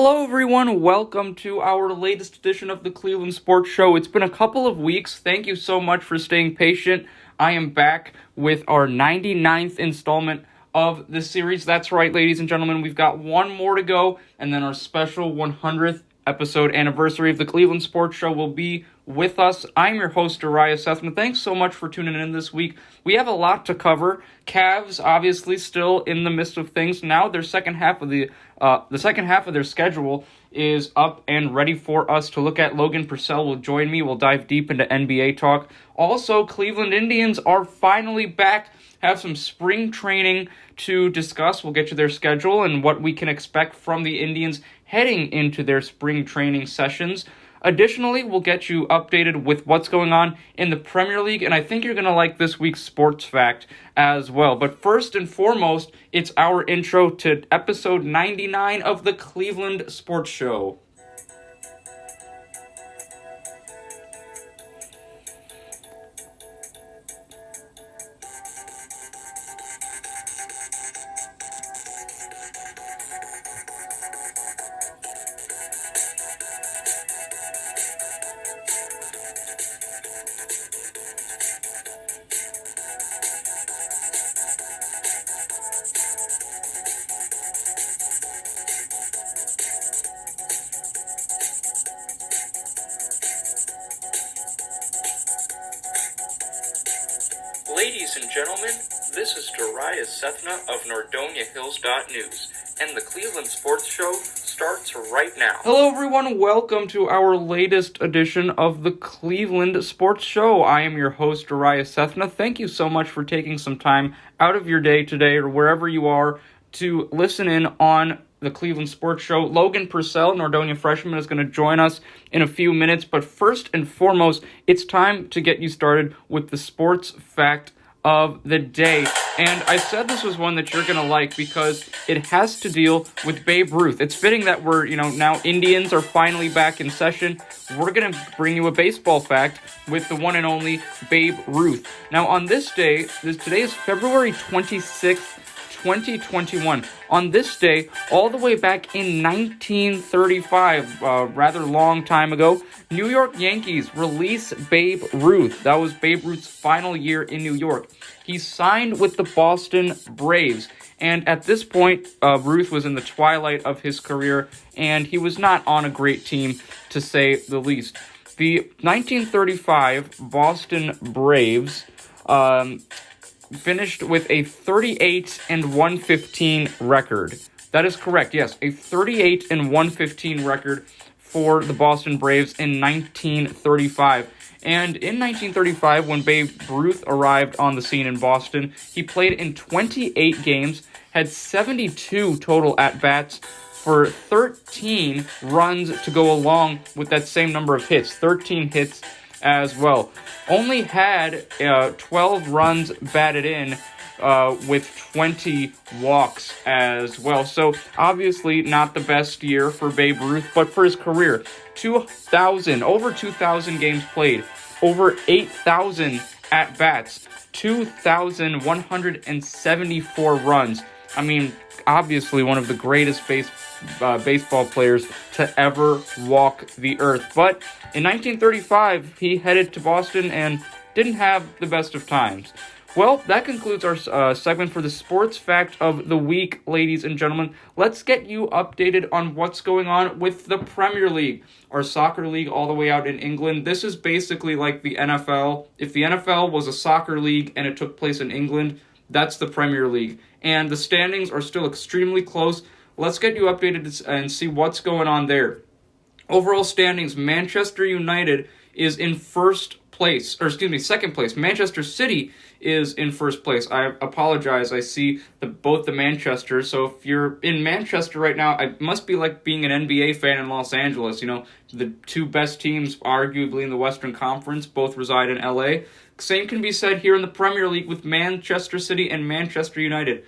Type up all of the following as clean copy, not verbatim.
Hello everyone, welcome to our latest edition of the Cleveland Sports Show. It's been a couple of weeks. Thank you so much for staying patient. I am back with our 99th installment of the series. That's right, ladies and gentlemen, we've got one more to go, and then our special 100th episode anniversary of the Cleveland Sports Show will be with us. I'm your host, Uriah Sethman. Thanks so much for tuning in this week. We have a lot to cover. Cavs, obviously, still in the midst of things. Now their second half of their schedule is up and ready for us to look at. Logan Purcell will join me. We'll dive deep into NBA talk. Also, Cleveland Indians are finally back. Have some spring training to discuss. We'll get you their schedule and what we can expect from the Indians heading into their spring training sessions. Additionally, we'll get you updated with what's going on in the Premier League, and I think you're going to like this week's sports fact as well. But first and foremost, it's our intro to episode 99 of the Cleveland Sports Show. Ladies and gentlemen, this is Darius Sethna of NordoniaHills.news, and the Cleveland Sports Show starts right now. Hello everyone, welcome to our latest edition of the Cleveland Sports Show. I am your host, Darius Sethna. Thank you so much for taking some time out of your day today, or wherever you are, to listen in on the Cleveland Sports Show. Logan Purcell, Nordonia freshman, is going to join us in a few minutes, but first and foremost, it's time to get you started with the sports fact of the day. And I said this was one that you're going to like because it has to deal with Babe Ruth. It's fitting that we're, now Indians are finally back in session. We're going to bring you a baseball fact with the one and only Babe Ruth. Now, on this day, today is February 26th, 2021. On this day, all the way back in 1935, rather long time ago, New York Yankees release Babe Ruth. That was Babe Ruth's final year in New York. He signed with the Boston Braves, and at this point, Ruth was in the twilight of his career, and he was not on a great team, to say the least. The 1935 Boston Braves finished with a 38-115 record. That is correct, yes, a 38-115 record for the Boston Braves in 1935. And in 1935, when Babe Ruth arrived on the scene in Boston, he played in 28 games, had 72 total at-bats for 13 runs to go along with that same number of hits, 13 hits as well. Only had 12 runs batted in with 20 walks as well. So obviously not the best year for Babe Ruth, but for his career, over 2,000 games played, over 8,000 at-bats, 2,174 runs. I mean, obviously one of the greatest baseball players to ever walk the earth. But in 1935, he headed to Boston and didn't have the best of times. Well, that concludes our segment for the sports fact of the week, ladies and gentlemen. Let's get you updated on what's going on with the Premier League, our soccer league all the way out in England. This is basically like the NFL. If the NFL was a soccer league and it took place in England, that's the Premier League. And the standings are still extremely close. Let's get you updated and see what's going on there. Overall standings, Manchester United is in second place. Manchester City is in first place. I apologize. I see both the Manchesters. So if you're in Manchester right now, it must be like being an NBA fan in Los Angeles. The two best teams, arguably in the Western Conference, both reside in LA. Same can be said here in the Premier League with Manchester City and Manchester United.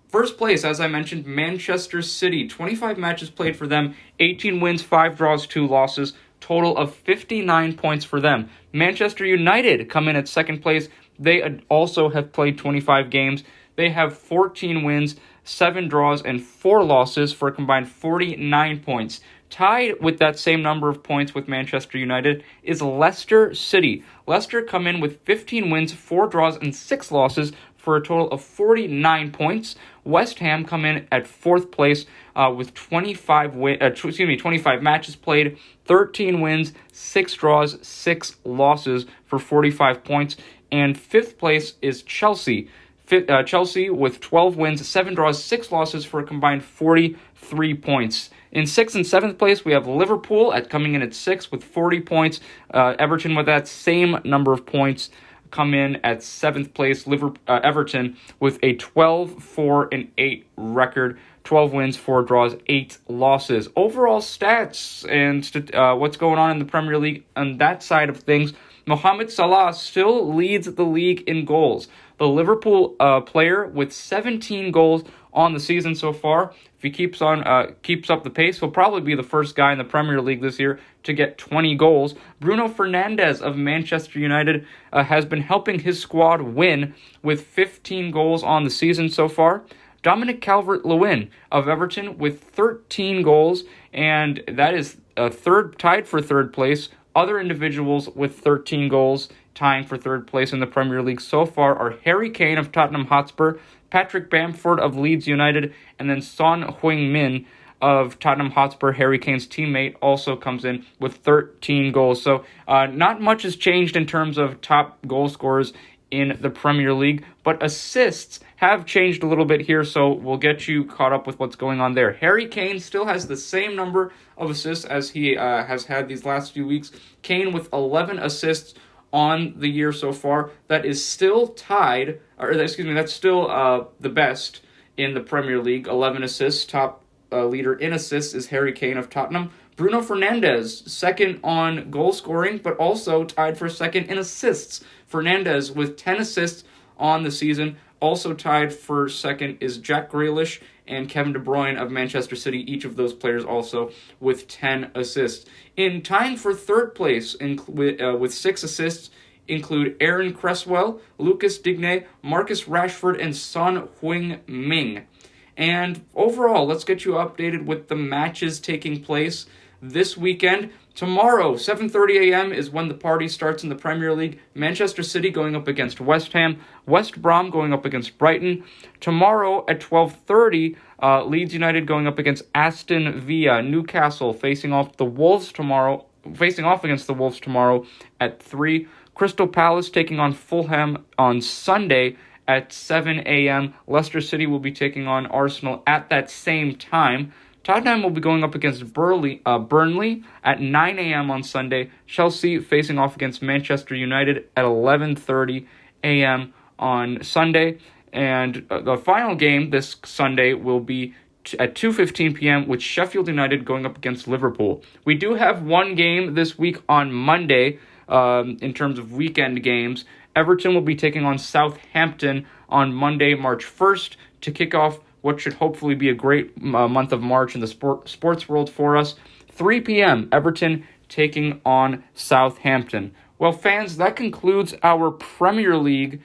First place, as I mentioned, Manchester City. 25 matches played for them, 18 wins, 5 draws, 2 losses. Total of 59 points for them. Manchester United come in at second place. They also have played 25 games. They have 14 wins, 7 draws, and 4 losses for a combined 49 points. Tied with that same number of points with Manchester United is Leicester City. Leicester come in with 15 wins, 4 draws, and 6 losses for a total of 49 points. West Ham come in at 4th place with 25 matches played, 13 wins, 6 draws, 6 losses for 45 points. And 5th place is Chelsea. Chelsea with 12 wins, 7 draws, 6 losses for a combined 43 points. In 6th and 7th place, we have Liverpool coming in at 6 with 40 points. Everton with that same number of points come in at 7th place. Everton with a 12-4-8 record. 12 wins, 4 draws, 8 losses. Overall stats and what's going on in the Premier League on that side of things, Mohamed Salah still leads the league in goals. The Liverpool player with 17 goals on the season so far. If he keeps up the pace, he'll probably be the first guy in the Premier League this year to get 20 goals. Bruno Fernandes of Manchester United has been helping his squad win with 15 goals on the season so far. Dominic Calvert-Lewin of Everton with 13 goals, and that is tied for 3rd place. Other individuals with 13 goals tying for 3rd place in the Premier League so far are Harry Kane of Tottenham Hotspur, Patrick Bamford of Leeds United, and then Son Heung-min of Tottenham Hotspur. Harry Kane's teammate also comes in with 13 goals. So not much has changed in terms of top goal scorers in the Premier League, but assists have changed a little bit here, so we'll get you caught up with what's going on there. Harry Kane still has the same number of assists as he has had these last few weeks. Kane with 11 assists on the year so far. That is still that's still the best in the Premier League. 11 assists. Top leader in assists is Harry Kane of Tottenham. Bruno Fernandes, second on goal scoring, but also tied for second in assists. Fernandes with 10 assists on the season. Also tied for second is Jack Grealish and Kevin De Bruyne of Manchester City, each of those players also with 10 assists. In tying for 3rd place with 6 assists include Aaron Cresswell, Lucas Digne, Marcus Rashford, and Son Heung-min. And overall, let's get you updated with the matches taking place this weekend. Tomorrow, 7:30 a.m. is when the party starts in the Premier League. Manchester City going up against West Ham. West Brom going up against Brighton. Tomorrow at 12:30, Leeds United going up against Aston Villa. Newcastle facing off against the Wolves tomorrow at 3. Crystal Palace taking on Fulham on Sunday at 7 a.m. Leicester City will be taking on Arsenal at that same time. Tottenham will be going up against Burnley at 9 a.m. on Sunday. Chelsea facing off against Manchester United at 11:30 a.m. on Sunday. And the final game this Sunday will be at 2:15 p.m. with Sheffield United going up against Liverpool. We do have one game this week on Monday in terms of weekend games. Everton will be taking on Southampton on Monday, March 1st to kick off what should hopefully be a great month of March in the sports world for us. 3 p.m., Everton taking on Southampton. Well, fans, that concludes our Premier League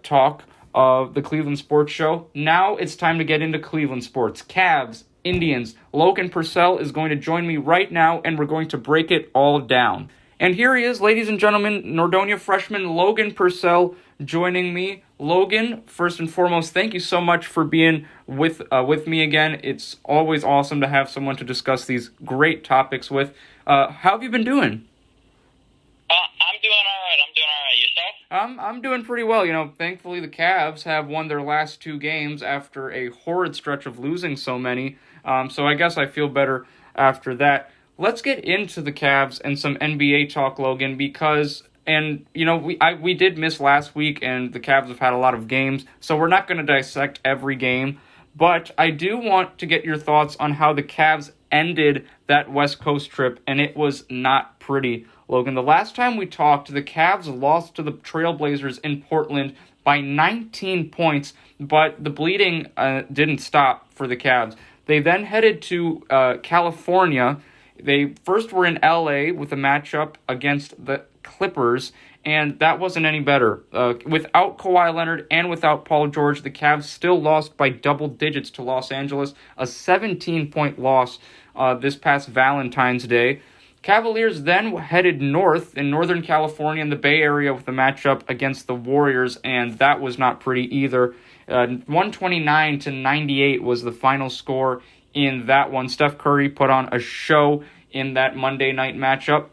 talk of the Cleveland Sports Show. Now it's time to get into Cleveland sports. Cavs, Indians, Logan Purcell is going to join me right now, and we're going to break it all down. And here he is, ladies and gentlemen, Nordonia freshman Logan Purcell joining me. Logan, first and foremost, thank you so much for being with me again. It's always awesome to have someone to discuss these great topics with. How have you been doing? I'm doing all right. Yourself? I'm doing pretty well. Thankfully the Cavs have won their last 2 games after a horrid stretch of losing so many. So I guess I feel better after that. Let's get into the Cavs and some NBA talk, Logan, because we did miss last week, and the Cavs have had a lot of games, so we're not going to dissect every game, but I do want to get your thoughts on how the Cavs ended that West Coast trip, and it was not pretty. Logan, the last time we talked, the Cavs lost to the Trailblazers in Portland by 19 points, but the bleeding didn't stop for the Cavs. They then headed to California. They first were in LA with a matchup against the Clippers, and that wasn't any better. Without Kawhi Leonard and without Paul George, the Cavs still lost by double digits to Los Angeles, a 17-point loss this past Valentine's Day. Cavaliers then headed north in Northern California in the Bay Area with a matchup against the Warriors, and that was not pretty either. 129-98 was the final score in that one. Steph Curry put on a show in that Monday night matchup.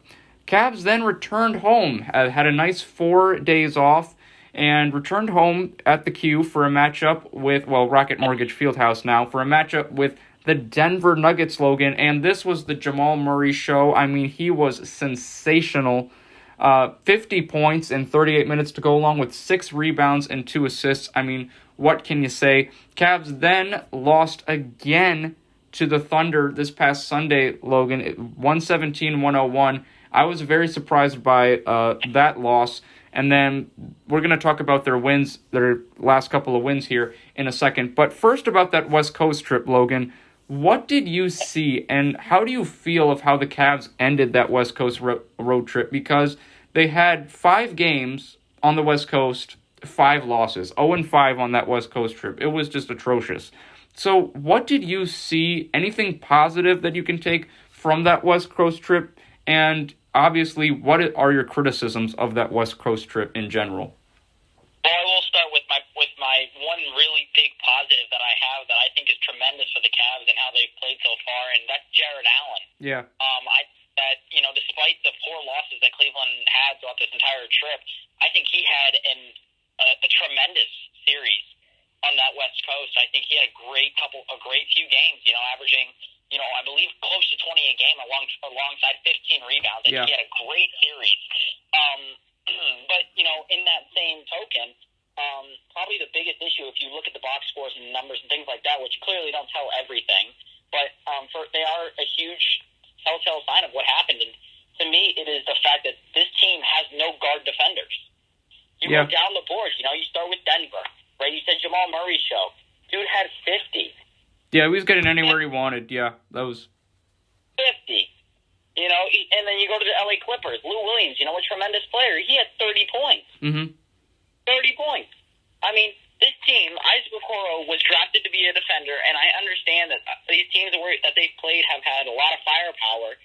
Cavs then returned home, had a nice 4 days off, and returned home at the Q for a matchup with, Rocket Mortgage Fieldhouse now, for a matchup with the Denver Nuggets, Logan, and this was the Jamal Murray show. I mean, he was sensational. 50 points in 38 minutes to go along with 6 rebounds and 2 assists. I mean, what can you say? Cavs then lost again to the Thunder this past Sunday, Logan, 117-101. I was very surprised by that loss. And then we're going to talk about their wins, their last couple of wins here in a second. But first about that West Coast trip, Logan. What did you see, and how do you feel of how the Cavs ended that West Coast road trip? Because they had 5 games on the West Coast, 5 losses, 0-5 on that West Coast trip. It was just atrocious. So what did you see? Anything positive that you can take from that West Coast trip? And obviously, what are your criticisms of that West Coast trip in general? Well, I will start with my one really big positive that I have that I think is tremendous for the Cavs and how they've played so far, and that's Jarrett Allen. Yeah. Despite the 4 losses that Cleveland had throughout this entire trip, I think he had a tremendous series on that West Coast. I think he had a great few games, averaging, I believe close to 20 a game alongside 15 rebounds. And He had a great series. But, in that same token, probably the biggest issue, if you look at the box scores and numbers and things like that, which clearly don't tell everything, but they are a huge telltale sign of what happened. And to me, it is the fact that this team has no guard defenders. You go down the board, you start with Denver, right? You said Jamal Murray's show. Dude had 50. Yeah, he was getting anywhere he wanted. Yeah, that was 50. And then you go to the LA Clippers. Lou Williams, a tremendous player. He had 30 points. Mm-hmm. 30 points. I mean, this team, Isaac Okoro was drafted to be a defender, and I understand that these teams that they've played have had a lot of firepower.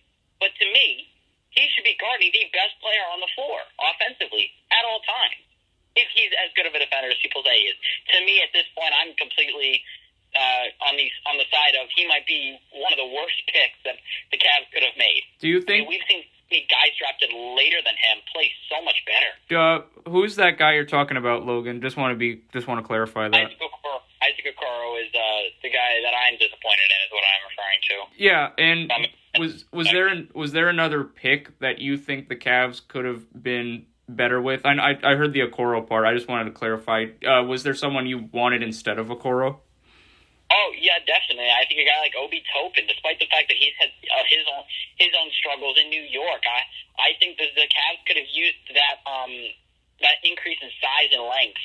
But to me, he should be guarding the best player on the floor offensively at all times, if he's as good of a defender as people say he is. To me, at this point, I'm completely on the side of he might be one of the worst picks that the Cavs could have made. Do you think we've seen guys drafted later than him play so much better? Who's that guy you're talking about, Logan? Just want to clarify that. Isaac Okoro is the guy that I'm disappointed in, is what I'm referring to. Yeah, and was there another pick that you think the Cavs could have been better with? I heard the Okoro part. I just wanted to clarify. Was there someone you wanted instead of Okoro? Oh, yeah, definitely. I think a guy like Obi Toppin, despite the fact that he's had his own struggles in New York, I think that the Cavs could have used that increase in size and length.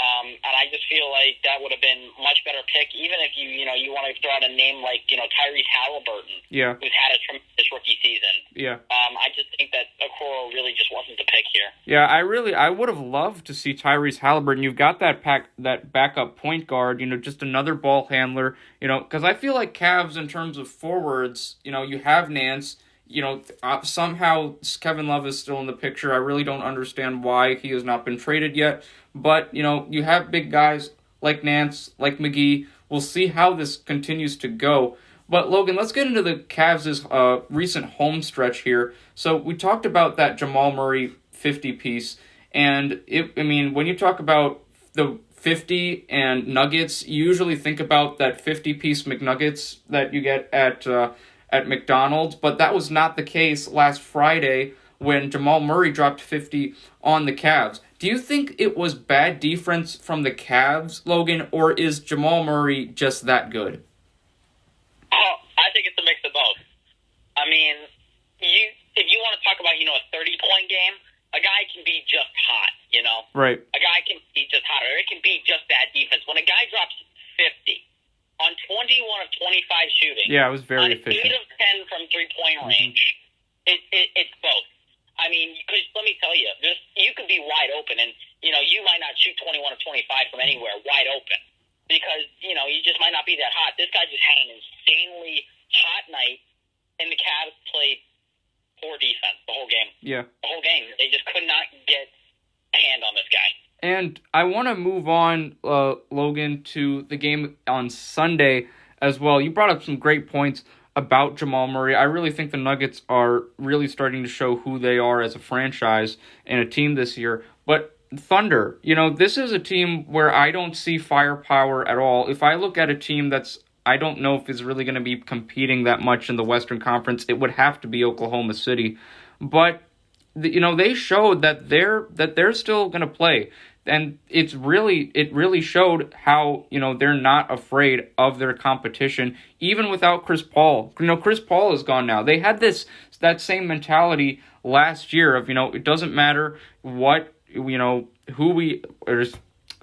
And I just feel like that would have been a much better pick, even if you want to throw out a name like, Tyrese Halliburton, who's had a tremendous rookie season. Yeah. I just think that Okoro really just wasn't the pick here. Yeah, I would have loved to see Tyrese Halliburton. You've got that backup point guard, just another ball handler, because I feel like Cavs in terms of forwards, you have Nance. Somehow Kevin Love is still in the picture. I really don't understand why he has not been traded yet. But, you have big guys like Nance, like McGee. We'll see how this continues to go. But, Logan, let's get into the Cavs' recent home stretch here. So we talked about that Jamal Murray 50 piece. And, when you talk about the 50 and Nuggets, you usually think about that 50-piece McNuggets that you get at McDonald's, but that was not the case last Friday when Jamal Murray dropped 50 on the Cavs. Do you think it was bad defense from the Cavs, Logan, or is Jamal Murray just that good? I think it's a mix of both. If you want to talk about, a 30-point game, a guy can be just hot, Right. A guy can be just hot, or it can be just bad defense. When a guy drops 50 on 21 of 25 shooting, yeah, it was very efficient. 8 of 10 from three-point range, it's both. I mean, because let me tell you, you could be wide open, and you might not shoot 21 of 25 from anywhere wide open because you just might not be that hot. This guy just had an insanely hot night, and the Cavs played poor defense the whole game. Yeah, the whole game. They just could not get a hand on this guy. And I want to move on, Logan, to the game on Sunday as well. You brought up some great points about Jamal Murray. I really think the Nuggets are really starting to show who they are as a franchise and a team this year. But Thunder, this is a team where I don't see firepower at all. If I look at a team I don't know if is really going to be competing that much in the Western Conference, it would have to be Oklahoma City. But they showed that they're still going to play. And it really showed how, they're not afraid of their competition, even without Chris Paul. Chris Paul is gone now. They had that same mentality last year of, it doesn't matter what, who we, or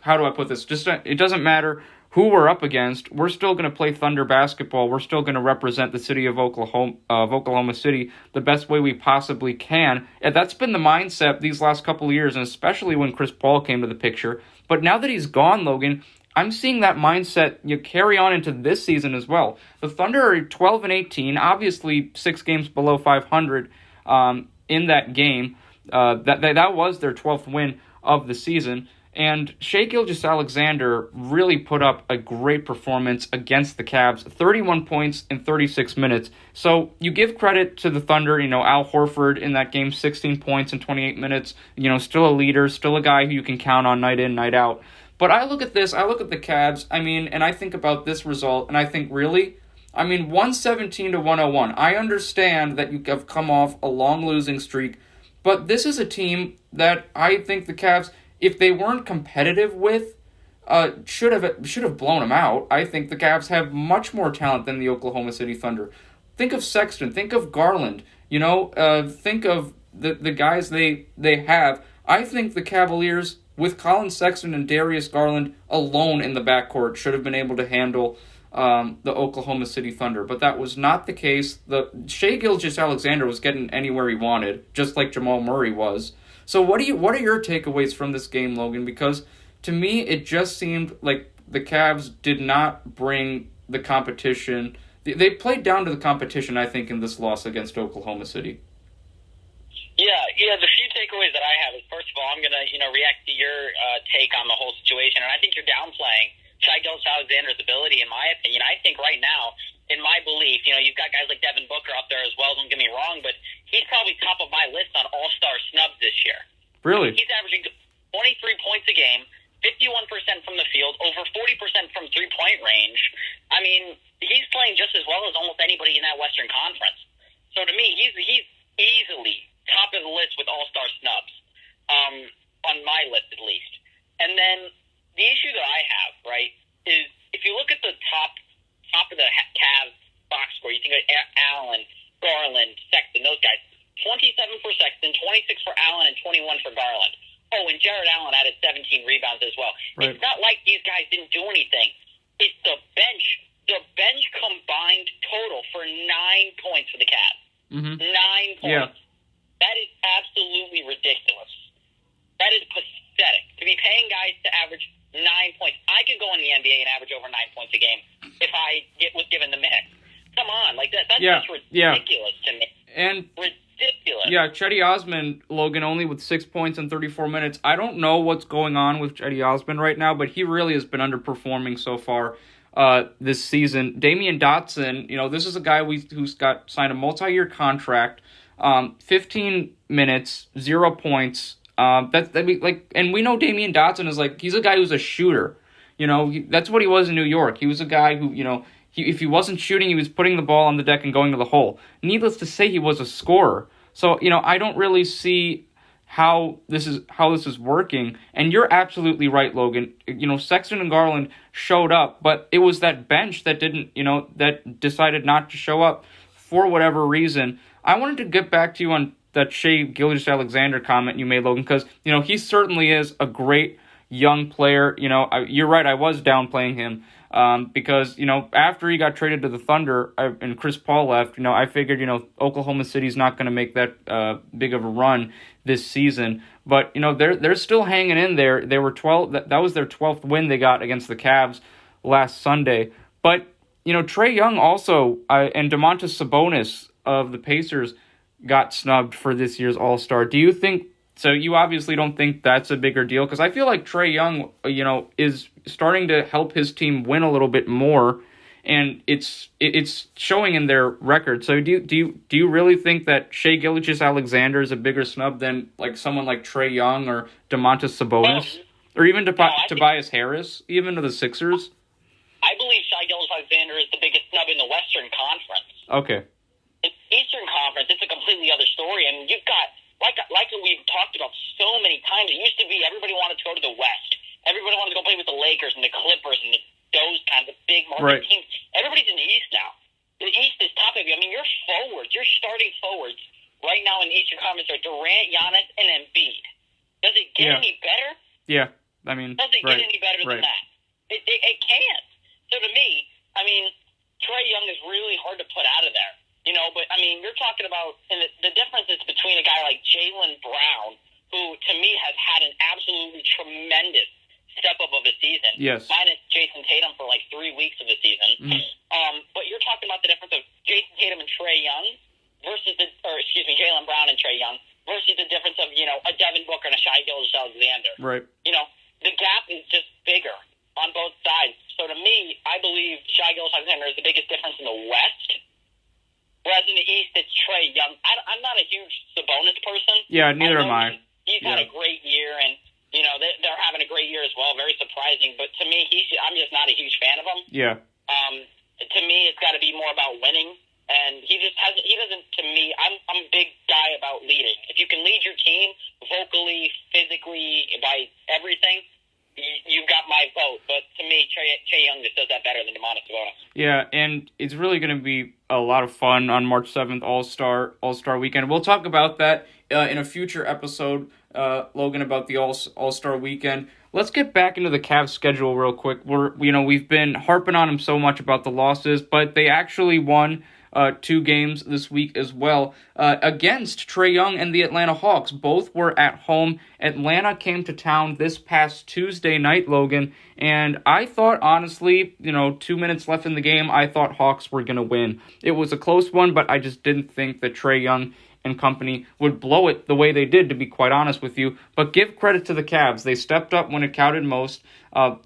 how do I put this? It doesn't matter who we're up against. We're still going to play Thunder basketball. We're still going to represent the city of Oklahoma City the best way we possibly can. And that's been the mindset these last couple of years, and especially when Chris Paul came to the picture. But now that he's gone, Logan, I'm seeing that mindset carry on into this season as well. The Thunder are 12-18, obviously 6 games below 500 in that game. That was their 12th win of the season. And Shai Gilgeous-Alexander really put up a great performance against the Cavs, 31 points in 36 minutes. So you give credit to the Thunder, Al Horford in that game, 16 points in 28 minutes, still a leader, still a guy who you can count on night in, night out. But I look at the Cavs, and I think about this result, and I think, really? 117-101. I understand that you have come off a long losing streak, but this is a team that I think the Cavs, if they weren't competitive with, should have blown them out. I think the Cavs have much more talent than the Oklahoma City Thunder. Think of Sexton. Think of Garland. Think of the guys they have. I think the Cavaliers, with Colin Sexton and Darius Garland alone in the backcourt, should have been able to handle the Oklahoma City Thunder. But that was not the case. Shai Gilgeous-Alexander was getting anywhere he wanted, just like Jamal Murray was. So what are your takeaways from this game, Logan? Because to me, it just seemed like the Cavs did not bring the competition. They played down to the competition, I think, in this loss against Oklahoma City. Yeah. The few takeaways that I have is, first of all, I'm going to react to your take on the whole situation, and I think you're downplaying Shai Gilgeous-Alexander's ability, in my opinion. I think right now, in my belief, you've got guys like Devin Booker up there as well, don't get me wrong, but he's probably top of my list on all-star snubs this year. Really? He's averaging 23 points a game, 51% from the field, over 40% from three-point range. He's playing just as well as almost anybody in that Western Conference. So to me, he's easily top of the list with all-star snubs, on my list at least. And then the issue that I have, right, is if you look at the top of the Cavs box score, you think of Allen, Garland, Sexton, those guys. 27 for Sexton, 26 for Allen, and 21 for Garland. Oh, and Jared Allen added 17 rebounds as well. Right. It's not like these guys didn't do anything. It's the bench. The bench combined total for 9 points for the Cavs. Mm-hmm. 9 points. Yeah. That is absolutely ridiculous. That is pathetic. To be paying guys to average 9 points. I could go in the NBA and average over 9 points a game if I was given the minutes. Come on, that's just ridiculous to me. And ridiculous. Yeah, Cedi Osman, Logan, only with 6 points in 34 minutes. I don't know what's going on with Cedi Osman right now, but he really has been underperforming so far this season. Damien Dotson, this is a guy who's got signed a multi-year contract, 15 minutes, 0 points. And we know Damien Dotson is he's a guy who's a shooter. That's what he was in New York. He was a guy who, if he wasn't shooting, he was putting the ball on the deck and going to the hole. Needless to say, he was a scorer. So, I don't really see how this is working. And you're absolutely right, Logan. Sexton and Garland showed up, but it was that bench that didn't, that decided not to show up for whatever reason. I wanted to get back to you on that Shai Gilgeous-Alexander comment you made, Logan, because, he certainly is a great young player. You're right, I was downplaying him. because, after he got traded to the Thunder and Chris Paul left, I figured, Oklahoma City's not going to make that big of a run this season. But, they're still hanging in there. They were 12. That was their 12th win they got against the Cavs last Sunday. But, Trae Young also and Domantas Sabonis of the Pacers got snubbed for this year's All-Star. Do you think so? You obviously don't think that's a bigger deal, because I feel like Trae Young, is starting to help his team win a little bit more, and it's showing in their record. So do you really think that Shai Gilgeous-Alexander is a bigger snub than like someone like Trae Young or Domantas Sabonis, or even Tobias Harris, even to the Sixers? I believe Shai Gilgeous-Alexander is the biggest snub in the Western Conference. Okay. In Eastern Conference, it's a completely other story. I mean, you've got, like we've talked about so many times, it used to be everybody wanted to go to the West. Everybody wanted to go play with the Lakers and the Clippers and those kind of big market teams. Everybody's in the East now. The East is top heavy. I mean, your starting forwards right now in the Eastern Conference are Durant, Giannis, and Embiid. Does it get any better? Yeah, I mean, does it get any better than that? It can't. So to me, I mean, Trae Young is really hard to put out of there. But I mean, you're talking about, and the difference is between a guy like Jaylen Brown, who to me has had an absolutely tremendous step up of a season. Yes. Minus Jason Tatum for like 3 weeks of the season. But you're talking about the difference of Jason Tatum and Trae Young Jaylen Brown and Trae Young versus the difference of, a Devin Booker and a Shai Gilgeous-Alexander. Right. The gap is just bigger on both sides. So to me, I believe Shai Gilgeous-Alexander is the biggest difference in the West. Whereas in the East, it's Trae Young. I'm not a huge Sabonis person. Yeah, neither am I. He's had a great year, and they're having a great year as well. Very surprising, but to me, I'm just not a huge fan of him. Yeah. To me, it's got to be more about winning, and he doesn't. To me, I'm a big guy about leading. If you can lead your team vocally, physically, by everything, you've got my vote. But to me, Trae Young just does that better than Domantas Sabonis. Yeah, and it's really going to be a lot of fun on March 7th, All-Star Weekend. We'll talk about that in a future episode, Logan, about the All-Star Weekend. Let's get back into the Cavs schedule real quick. We've been harping on them so much about the losses, but they actually won 2 games this week as well against Trae Young and the Atlanta Hawks. Both were at home. Atlanta came to town this past Tuesday night, Logan, and I thought, honestly, 2 minutes left in the game, I thought Hawks were going to win. It was a close one, but I just didn't think that Trae Young and company would blow it the way they did, to be quite honest with you. But give credit to the Cavs. They stepped up when it counted most.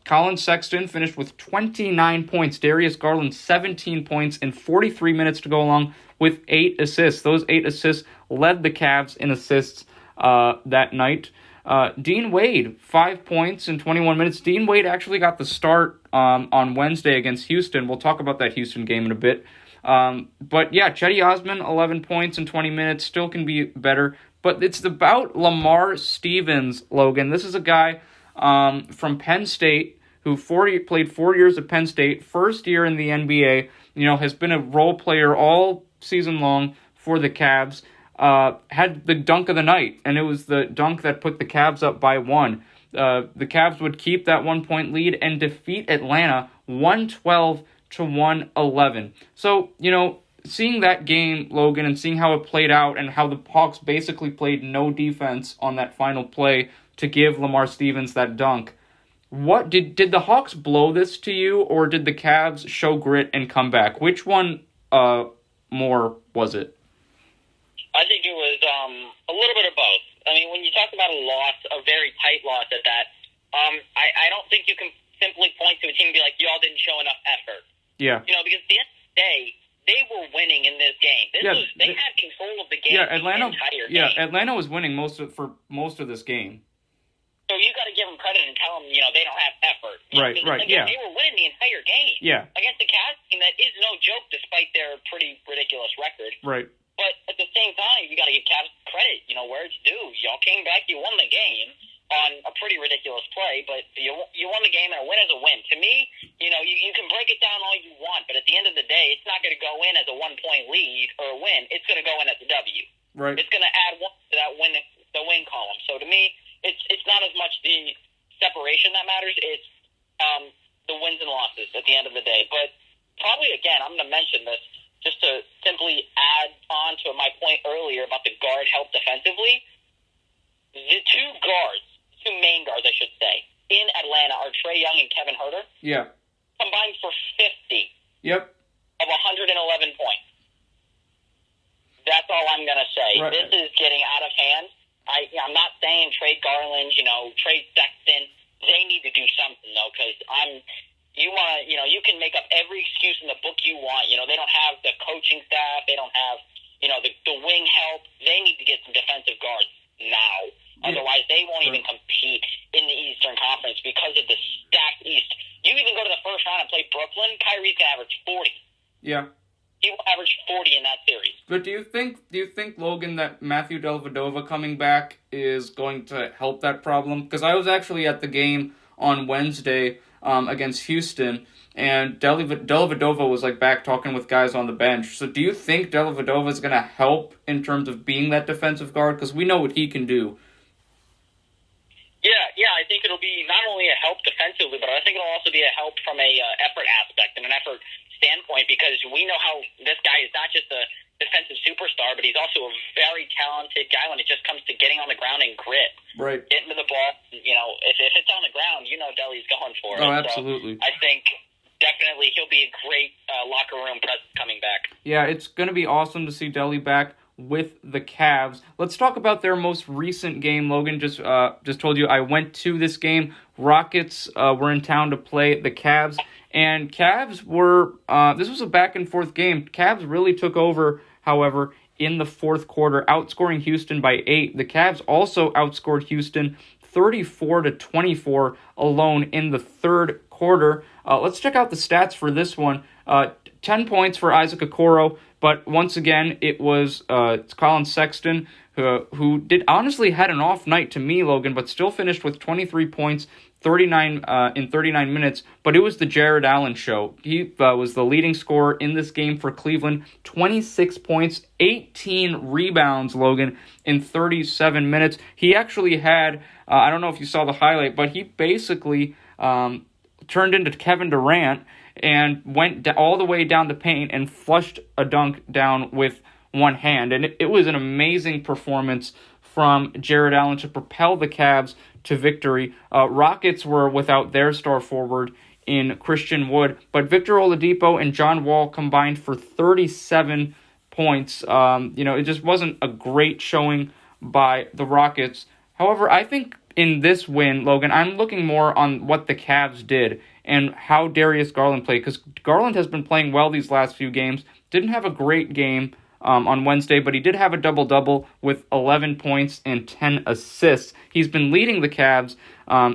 Colin Sexton finished with 29 points. Darius Garland, 17 points in 43 minutes to go along with 8 assists. Those 8 assists led the Cavs in assists that night. Dean Wade, 5 points in 21 minutes. Dean Wade actually got the start on Wednesday against Houston. We'll talk about that Houston game in a bit. But yeah, Cedi Osman, 11 points in 20 minutes, still can be better. But it's about Lamar Stevens, Logan. This is a guy from Penn State who played 4 years at Penn State, first year in the NBA, has been a role player all season long for the Cavs. Had the dunk of the night, and it was the dunk that put the Cavs up by 1. The Cavs would keep that 1-point lead and defeat Atlanta 112-111. So, seeing that game, Logan, and seeing how it played out and how the Hawks basically played no defense on that final play to give Lamar Stevens that dunk, what did the Hawks blow this to you, or did the Cavs show grit and come back? Which one more was it? I think it was a little bit of both. I mean, when you talk about a loss, a very tight loss at that, I don't think you can simply point to a team and be like, y'all didn't show enough effort. Yeah. Because at the end of the day, they were winning in this game. They had control of the game. Yeah, the entire game. Yeah, Atlanta was winning for most of this game. So you got to give them credit and tell them, they don't have effort. Right. Again, they were winning the entire game. Yeah. Against the Cavs team that is no joke, despite their pretty ridiculous record. Right. But at the same time, you got to give Cavs credit, where it's due. Y'all came back, you won the game on a pretty ridiculous play, but you won the game, and a win is a win. To me, you can break it down all you want, but at the end of the day, it's not going to go in as a 1-point lead or a win. It's going to go in as a W. Right. It's going to add 1 to that the win column. So to me, it's not as much the separation that matters. It's the wins and losses at the end of the day. But probably, again, I'm going to mention this just to simply add on to my point earlier about the guard help defensively. The two main guards, I should say, in Atlanta are Trae Young and Kevin Huerter. Yeah. Combined for 50. Yep. Of 111 points. That's all I'm going to say. Right. This is getting out of hand. I'm not saying trade Garland, trade Sexton. They need to do something, though, because you can make up every excuse in the book you want. They don't have the coaching staff. They don't have, the wing help. They need to get some defensive guards now. Otherwise, they won't even compete in the Eastern Conference because of the stacked East. You even go to the first round and play Brooklyn, Kyrie's going to average 40. Yeah. He will average 40 in that series. But do you think, Logan, that Matthew Dellavedova coming back is going to help that problem? Because I was actually at the game on Wednesday against Houston, and Dellavedova was back talking with guys on the bench. So do you think Dellavedova is going to help in terms of being that defensive guard? Because we know what he can do. Yeah, I think it'll be not only a help defensively, but I think it'll also be a help from a effort aspect and an effort standpoint, because we know how this guy is not just a defensive superstar, but he's also a very talented guy when it just comes to getting on the ground and grit. Right. Getting to the ball. If it's on the ground, Delly's going for it. Oh, absolutely. So I think definitely he'll be a great locker room presence coming back. Yeah, it's going to be awesome to see Delly back with the Cavs. Let's talk about their most recent game. Logan just told you I went to this game. Rockets were in town to play the Cavs, and Cavs were this was a back and forth game. Cavs really took over, however, in the fourth quarter, outscoring Houston by 8. The Cavs also outscored Houston 34-24 alone in the third quarter. Let's check out the stats for this one. 10 points for Isaac Okoro, but once again, it's Colin Sexton, who honestly had an off night to me, Logan, but still finished with 23 points, 39 minutes, but it was the Jared Allen show. He was the leading scorer in this game for Cleveland, 26 points, 18 rebounds, Logan, in 37 minutes. He actually had, I don't know if you saw the highlight, but he basically turned into Kevin Durant and went all the way down the paint and flushed a dunk down with one hand. And it was an amazing performance from Jared Allen to propel the Cavs to victory. Rockets were without their star forward in Christian Wood, but Victor Oladipo and John Wall combined for 37 points. It just wasn't a great showing by the Rockets. However, I think in this win, Logan, I'm looking more on what the Cavs did and how Darius Garland played, because Garland has been playing well these last few games. Didn't have a great game on Wednesday, but he did have a double-double with 11 points and 10 assists. He's been leading the Cavs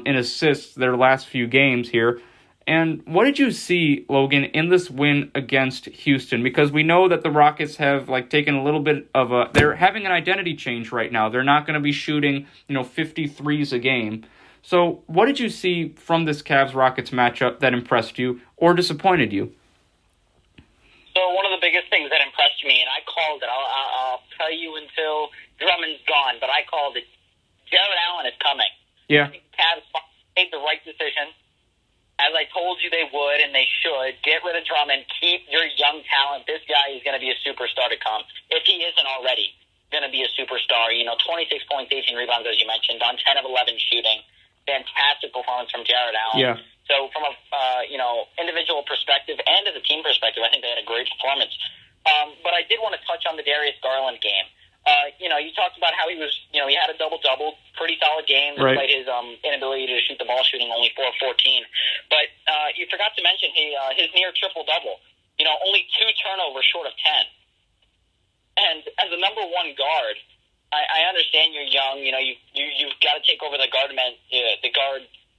in assists their last few games here. And what did you see, Logan, in this win against Houston? Because we know that the Rockets have taken a little bit of they're having an identity change right now. They're not going to be shooting 53s a game. So what did you see from this Cavs-Rockets matchup that impressed you or disappointed you? So one of the biggest things that impressed me, and I called it, I'll tell you until Drummond's gone, but I called it, Jared Allen is coming. Yeah. I think Cavs made the right decision. As I told you they would, and they should, get rid of Drummond, keep your young talent. This guy is going to be a superstar to come, if he isn't already going to be a superstar. 26 points, 18 rebounds, as you mentioned, on 10 of 11 shooting. Fantastic performance from Jared Allen. Yeah. So from a individual perspective and as a team perspective, I think they had a great performance. But I did want to touch on the Darius Garland game. You talked about how he was, he had a double-double, pretty solid game, despite his inability to shoot the ball, shooting only 4 of 14. But you forgot to mention his near triple-double. Only 2 turnovers short of 10. And as a number one guard, I understand you're young. You've got to take over the guard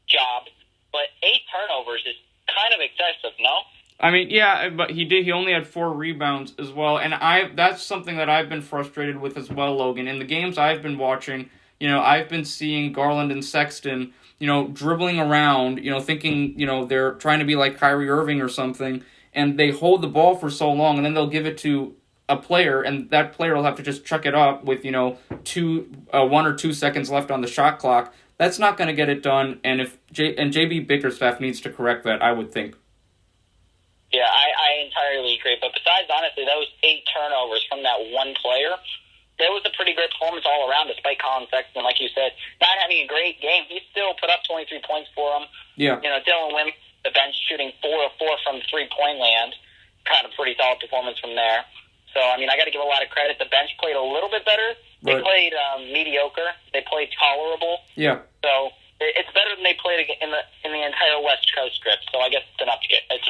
job. But 8 turnovers is kind of excessive, no? I mean, yeah, but he only had 4 rebounds as well, and that's something that I've been frustrated with as well, Logan. In the games I've been watching, I've been seeing Garland and Sexton, dribbling around, thinking, they're trying to be like Kyrie Irving or something, and they hold the ball for so long, and then they'll give it to a player, and that player will have to just chuck it up with, 1 or 2 seconds left on the shot clock. That's not going to get it done, and if JB Bickerstaff needs to correct that, I would think. Yeah, I entirely agree. But besides, honestly, those 8 turnovers from that one player, there was a pretty great performance all around, despite Colin Sexton, like you said, not having a great game. He still put up 23 points for him. Yeah. Dylan Wim, the bench, shooting 4 of 4 from three-point land. Kind of pretty solid performance from there. So, I got to give a lot of credit. The bench played a little bit better. They played mediocre. They played tolerable. Yeah. So it's better than they played in the entire West Coast strip. So I guess it's an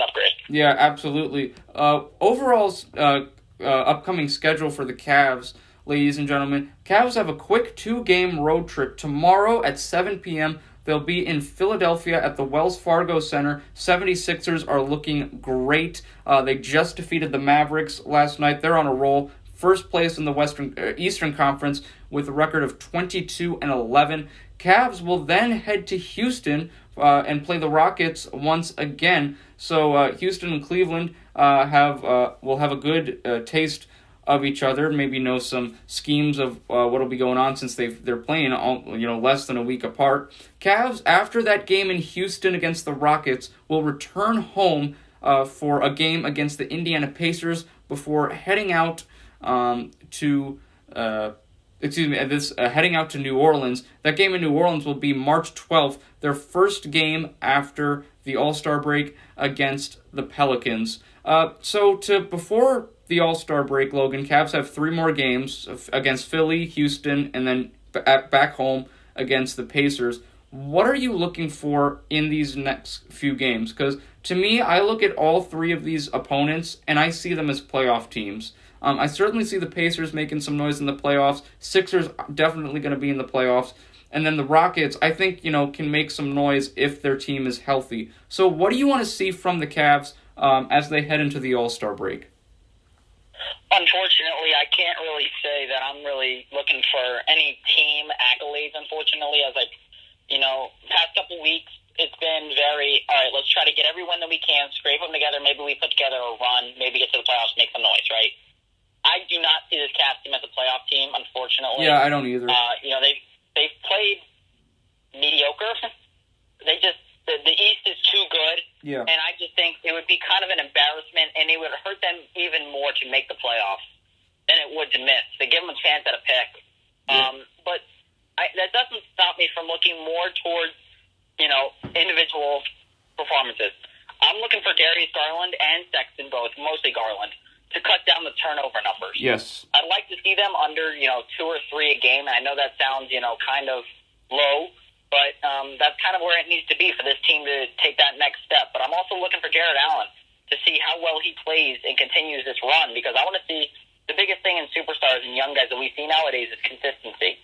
upgrade. Yeah, absolutely. Overall, upcoming schedule for the Cavs, ladies and gentlemen. Cavs have a quick 2-game road trip tomorrow at 7 p.m. They'll be in Philadelphia at the Wells Fargo Center. 76ers are looking great. They just defeated the Mavericks last night. They're on a roll. First place in the Eastern Conference with a record of 22-11. Cavs will then head to Houston and play the Rockets once again. So Houston and Cleveland will have a good taste of each other. Maybe know some schemes of what will be going on since they're playing less than a week apart. Cavs, after that game in Houston against the Rockets, will return home for a game against the Indiana Pacers before heading out heading out to New Orleans. That game in New Orleans will be March 12th, their first game after the All-Star break against the Pelicans. Before the All-Star break, Logan, Cavs have 3 more games against Philly, Houston, and then back home against the Pacers. What are you looking for in these next few games? Because to me, I look at all 3 of these opponents, and I see them as playoff teams. I certainly see the Pacers making some noise in the playoffs. Sixers definitely going to be in the playoffs. And then the Rockets, I think, can make some noise if their team is healthy. So what do you want to see from the Cavs as they head into the All-Star break? Unfortunately, I can't really say that I'm really looking for any team accolades, unfortunately, as past couple weeks, it's been very, all right, let's try to get every win that we can, scrape them together, maybe we put together a run, maybe get to the playoffs, make some noise, right? I do not see this Cavs team as a playoff team, unfortunately. Yeah, I don't either. They've played mediocre. The East is too good. Yeah. And I just think it would be kind of an embarrassment, and it would hurt them even more to make the playoffs than it would to miss. They give them a chance at a pick. Yeah. But that doesn't stop me from looking more towards, individual performances. I'm looking for Darius Garland and Sexton both, mostly Garland, to cut down the turnover numbers. Yes. I'd like to see them under, 2 or 3 a game. And I know that sounds, kind of low, but that's kind of where it needs to be for this team to take that next step. But I'm also looking for Jared Allen to see how well he plays and continues this run, because I want to see the biggest thing in superstars and young guys that we see nowadays is consistency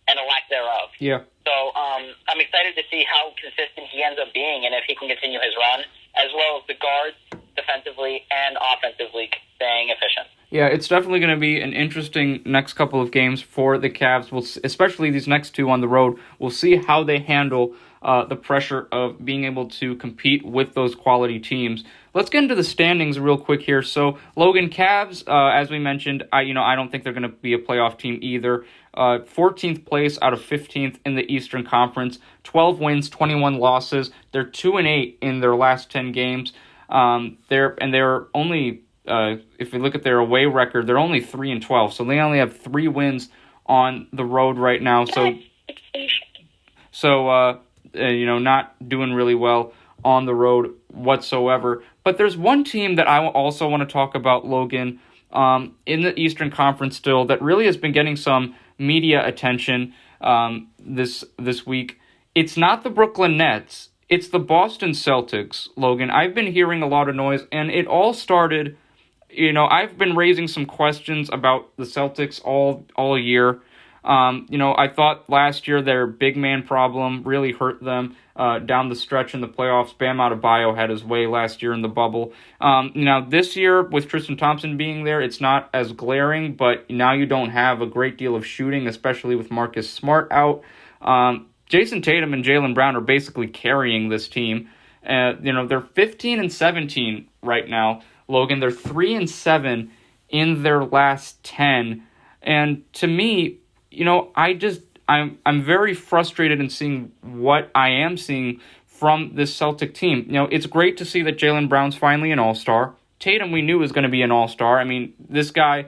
and a lack thereof. Yeah. So I'm excited to see how consistent he ends up being and if he can continue his run, as well as the guards defensively and offensively staying efficient. Yeah, it's definitely going to be an interesting next couple of games for the Cavs. Especially these next 2 on the road. We'll see how they handle the pressure of being able to compete with those quality teams. Let's get into the standings real quick here. So, Logan, Cavs, as we mentioned, I don't think they're going to be a playoff team either. 14th place out of 15th in the Eastern Conference. 12 wins, 21 losses. They're 2-8 in their last 10 games. They're only, if we look at their away record, they're only 3-12. So they only have 3 wins on the road right now. So not doing really well on the road whatsoever. But there's one team that I also want to talk about, Logan, in the Eastern Conference still, that really has been getting some media attention this week. It's not the Brooklyn Nets. It's the Boston Celtics, Logan. I've been hearing a lot of noise, and it all started, I've been raising some questions about the Celtics all year. I thought last year their big man problem really hurt them down the stretch in the playoffs. Bam Adebayo had his way last year in the bubble. Now this year with Tristan Thompson being there, it's not as glaring, but now you don't have a great deal of shooting, especially with Marcus Smart out. Jason Tatum and Jaylen Brown are basically carrying this team. They're 15-17 right now, Logan. They're 3-7 in their last 10. And to me, I'm very frustrated in seeing what I am seeing from this Celtic team. It's great to see that Jaylen Brown's finally an All-Star. Tatum we knew was going to be an All-Star. I mean, this guy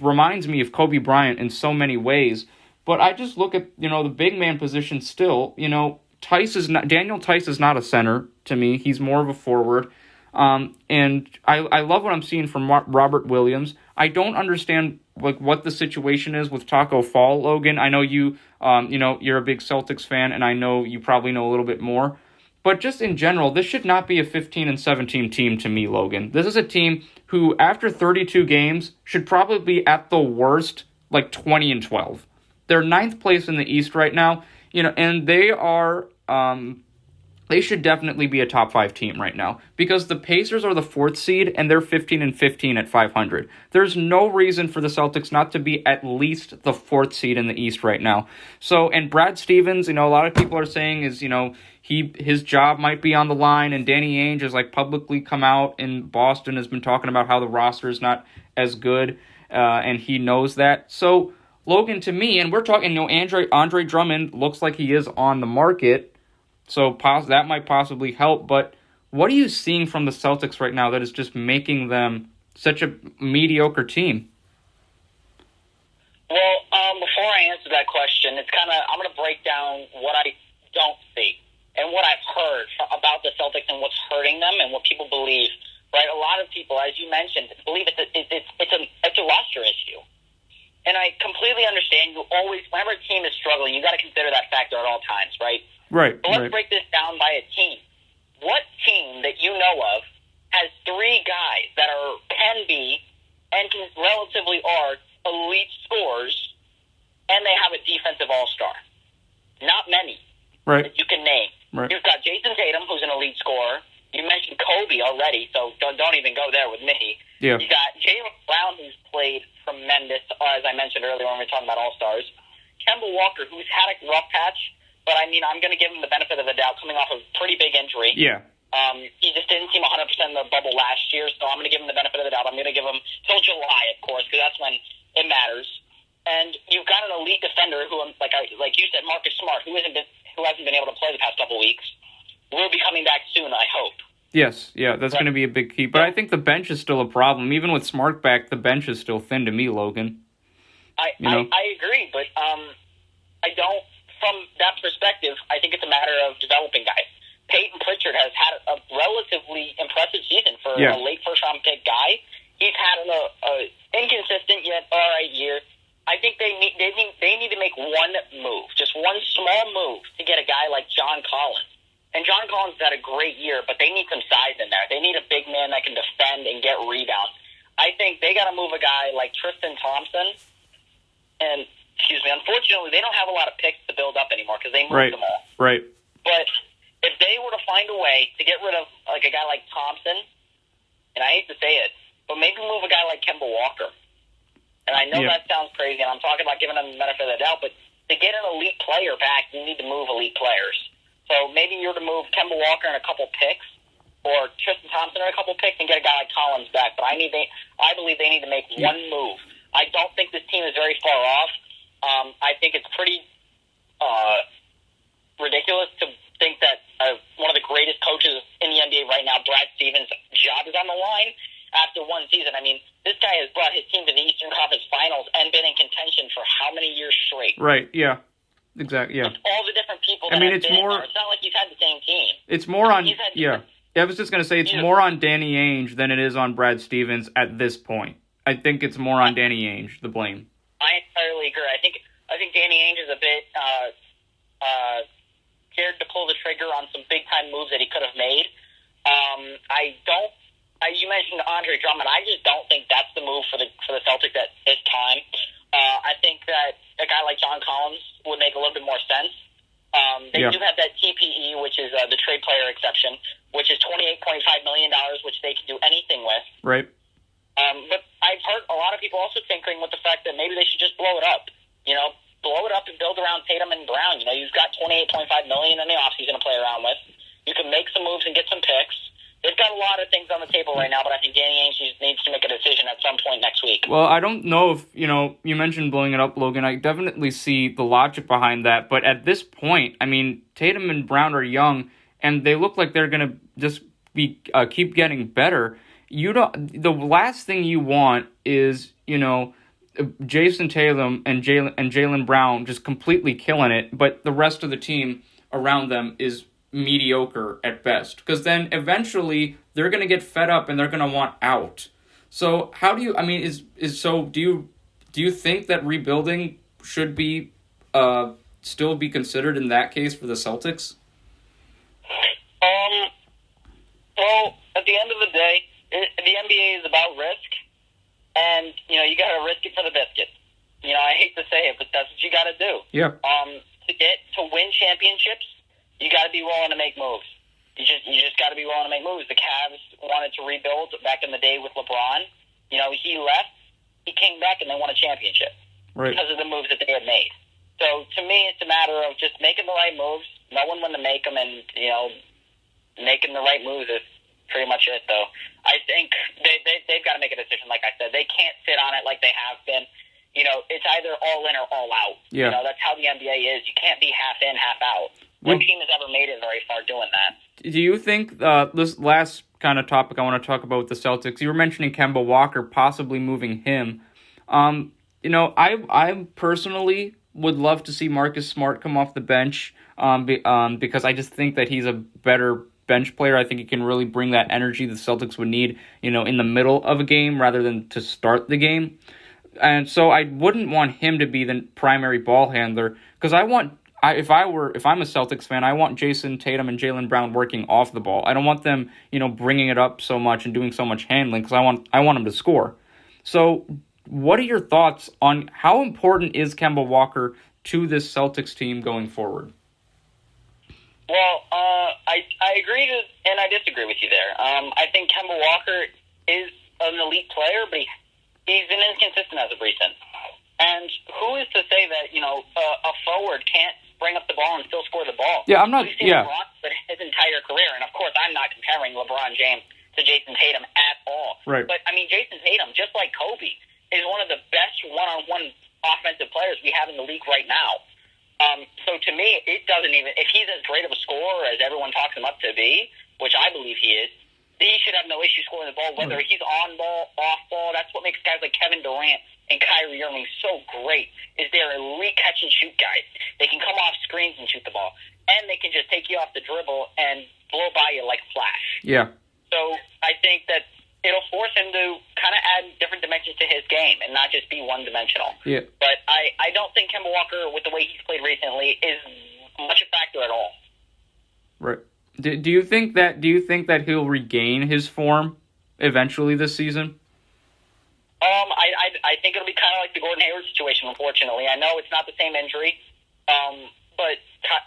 reminds me of Kobe Bryant in so many ways. But I just look at, the big man position still. Daniel Tice is not a center to me. He's more of a forward. And I love what I'm seeing from Robert Williams. I don't understand what the situation is with Taco Fall, Logan. I know you're a big Celtics fan, and I know you probably know a little bit more. But just in general, this should not be a 15-17 team to me, Logan. This is a team who, after 32 games, should probably be at the worst 20-12. They're 9th place in the East right now, and they are. They should definitely be a top 5 team right now because the Pacers are the 4th seed and they're 15-15 at 500. There's no reason for the Celtics not to be at least the 4th seed in the East right now. So, and Brad Stevens, a lot of people are saying is, his job might be on the line, and Danny Ainge has publicly come out in Boston, has been talking about how the roster is not as good, and he knows that. So, Logan, to me, and we're talking, Andre Drummond looks like he is on the market. So that might possibly help, but what are you seeing from the Celtics right now that is just making them such a mediocre team? Well, before I answer that question, I'm going to break down what I don't see and what I've heard about the Celtics and what's hurting them and what people believe. Right, a lot of people, as you mentioned, believe it's a roster issue, and I completely understand. Whenever a team is struggling, you got to consider that factor at all times, right? Right. But let's break this down by a team. What team that you know of has 3 guys that can be and can relatively are elite scorers, and they have a defensive all-star? Not many. Right. That you can name. Right. You've got Jason Tatum, who's an elite scorer. You mentioned Kobe already, so don't even go there with me. Yeah. You got Jaylen Brown, who's played tremendous, as I mentioned earlier when we were talking about all-stars. Kemba Walker, who's had a rough patch. But, I'm going to give him the benefit of the doubt coming off of a pretty big injury. Yeah. He just didn't seem 100% in the bubble last year, so I'm going to give him the benefit of the doubt. I'm going to give him till July, of course, because that's when it matters. And you've got an elite defender who, like you said, Marcus Smart, who hasn't been able to play the past couple weeks, will be coming back soon, I hope. Yes, yeah, that's going to be a big key. But I think the bench is still a problem. Even with Smart back, the bench is still thin to me, Logan. I agree, but I don't. From that perspective, I think it's a matter of developing guys. Peyton Pritchard has had a relatively impressive season for a late first-round pick guy. He's had an inconsistent yet all right year. I think they need to make one move, just one small move, to get a guy like John Collins. And John Collins has had a great year, but they need some size in there. They need a big man that can defend and get rebounds. I think they got to move a guy like Tristan Thompson and. Excuse me. Unfortunately, they don't have a lot of picks to build up anymore because they moved them all. Right. But if they were to find a way to get rid of a guy like Thompson, and I hate to say it, but maybe move a guy like Kemba Walker. And I know that sounds crazy, and I'm talking about giving them the benefit of the doubt, but to get an elite player back, you need to move elite players. So maybe you're to move Kemba Walker and a couple picks, or Tristan Thompson and a couple picks, and get a guy like Collins back. But I believe they need to make one move. I don't think this team is very far off. I think it's pretty ridiculous to think that one of the greatest coaches in the NBA right now, Brad Stevens' job is on the line after one season. I mean, this guy has brought his team to the Eastern Conference Finals and been in contention for how many years straight? Right, yeah. Exactly, yeah. With all the different people that it's more. It's not like he's had the same team. It's more on, I was just going to say it's more on Danny Ainge than it is on Brad Stevens at this point. I think it's more on Danny Ainge, the blame. I entirely agree. I think Danny Ainge is a bit scared to pull the trigger on some big time moves that he could have made. You mentioned Andre Drummond. I just don't think that's the move for the Celtics at this time. I think that a guy like John Collins would make a little bit more sense. They do have that TPE, which is the trade player exception, which is $28.5 million, which they can do anything with. Right. But I've heard a lot of people also tinkering with the fact that maybe they should just blow it up. Blow it up and build around Tatum and Brown. You've got $28.5 million in the offseason to play around with. You can make some moves and get some picks. They've got a lot of things on the table right now, but I think Danny Ainge needs to make a decision at some point next week. Well, I don't know if, you mentioned blowing it up, Logan. I definitely see the logic behind that. But at this point, I mean, Tatum and Brown are young, and they look like they're going to just keep getting better. The last thing you want is, Jason Tatum and Jaylen Brown just completely killing it, but the rest of the team around them is mediocre at best. Because then eventually they're going to get fed up and they're going to want out. So how do you? I mean, do you think that rebuilding should be still be considered in that case for the Celtics? Well, at the end of the day, the NBA is about risk, and you got to risk it for the biscuit. I hate to say it, but that's what you got to do. Yeah. To win championships, you got to be willing to make moves. You just got to be willing to make moves. The Cavs wanted to rebuild back in the day with LeBron. He left, he came back, and they won a championship because of the moves that they had made. So to me, it's a matter of just making the right moves, knowing when to make them, and making the right moves is pretty much it. Though I think they've got to make a decision. Like I said, they can't sit on it like they have been. It's either all in or all out. Yeah. That's how the NBA is. You can't be half in, half out. No team has ever made it very far doing that. Do you think this last kind of topic I want to talk about with the Celtics, you were mentioning Kemba Walker, possibly moving him. I personally would love to see Marcus Smart come off the bench because I just think that he's a better bench player. I think he can really bring that energy the Celtics would need, in the middle of a game rather than to start the game. And so I wouldn't want him to be the primary ball handler because if I'm a Celtics fan, I want Jason Tatum and Jaylen Brown working off the ball. I don't want them, bringing it up so much and doing so much handling because I want them to score. So what are your thoughts on how important is Kemba Walker to this Celtics team going forward? Well, I agree and I disagree with you there. I think Kemba Walker is an elite player, but he's been inconsistent as of recent. And who is to say that, a forward can't bring up the ball and still score the ball? Yeah, I'm not. We've seen LeBron for his entire career, and of course, I'm not comparing LeBron James to Jason Tatum at all. Right. But I mean, Jason Tatum, just like Kobe, is one of the best one-on-one offensive players we have in the league right now. So to me, it doesn't even if he's as great of a scorer as everyone talks him up to be, which I believe he is. He should have no issue scoring the ball, whether he's on ball, off ball. That's what makes guys like Kevin Durant and Kyrie Irving so great, is they're elite catch-and-shoot guys. They can come off screens and shoot the ball, and they can just take you off the dribble and blow by you like flash. Yeah. So I think that it'll force him to kind of add different dimensions to his game and not just be one-dimensional. Yeah. But I don't think Kemba Walker, with the way he's played recently, is much a factor at all. Right. Do you think that he'll regain his form eventually this season? I think it'll be kind of like the Gordon Hayward situation, unfortunately. I know it's not the same injury, but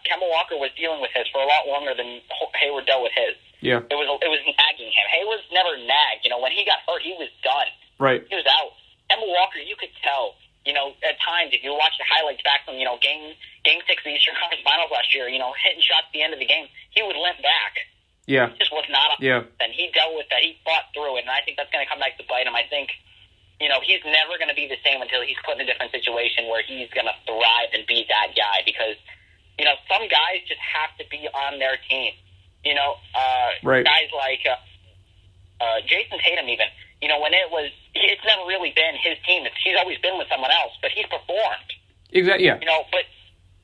Kemba Walker was dealing with his for a lot longer than Hayward dealt with his. Yeah. It was nagging him. Hayward's never nagged. When he got hurt, he was done. Right. He was out. Kemba Walker, you could tell, at times, if you watch the highlights back from, game 6 of the Eastern Conference Finals last year, hitting shots at the end of the game, he would limp back. Yeah. He just was not up. Yeah. And he dealt with that. He fought through it, and I think that's going to come back to bite him. I think, he's never going to be the same until he's put in a different situation where he's going to thrive and be that guy because, some guys just have to be on their team. Right. Guys like Jason Tatum even, it's never really been his team. He's always been with someone else, but he's performed. Exactly, yeah. But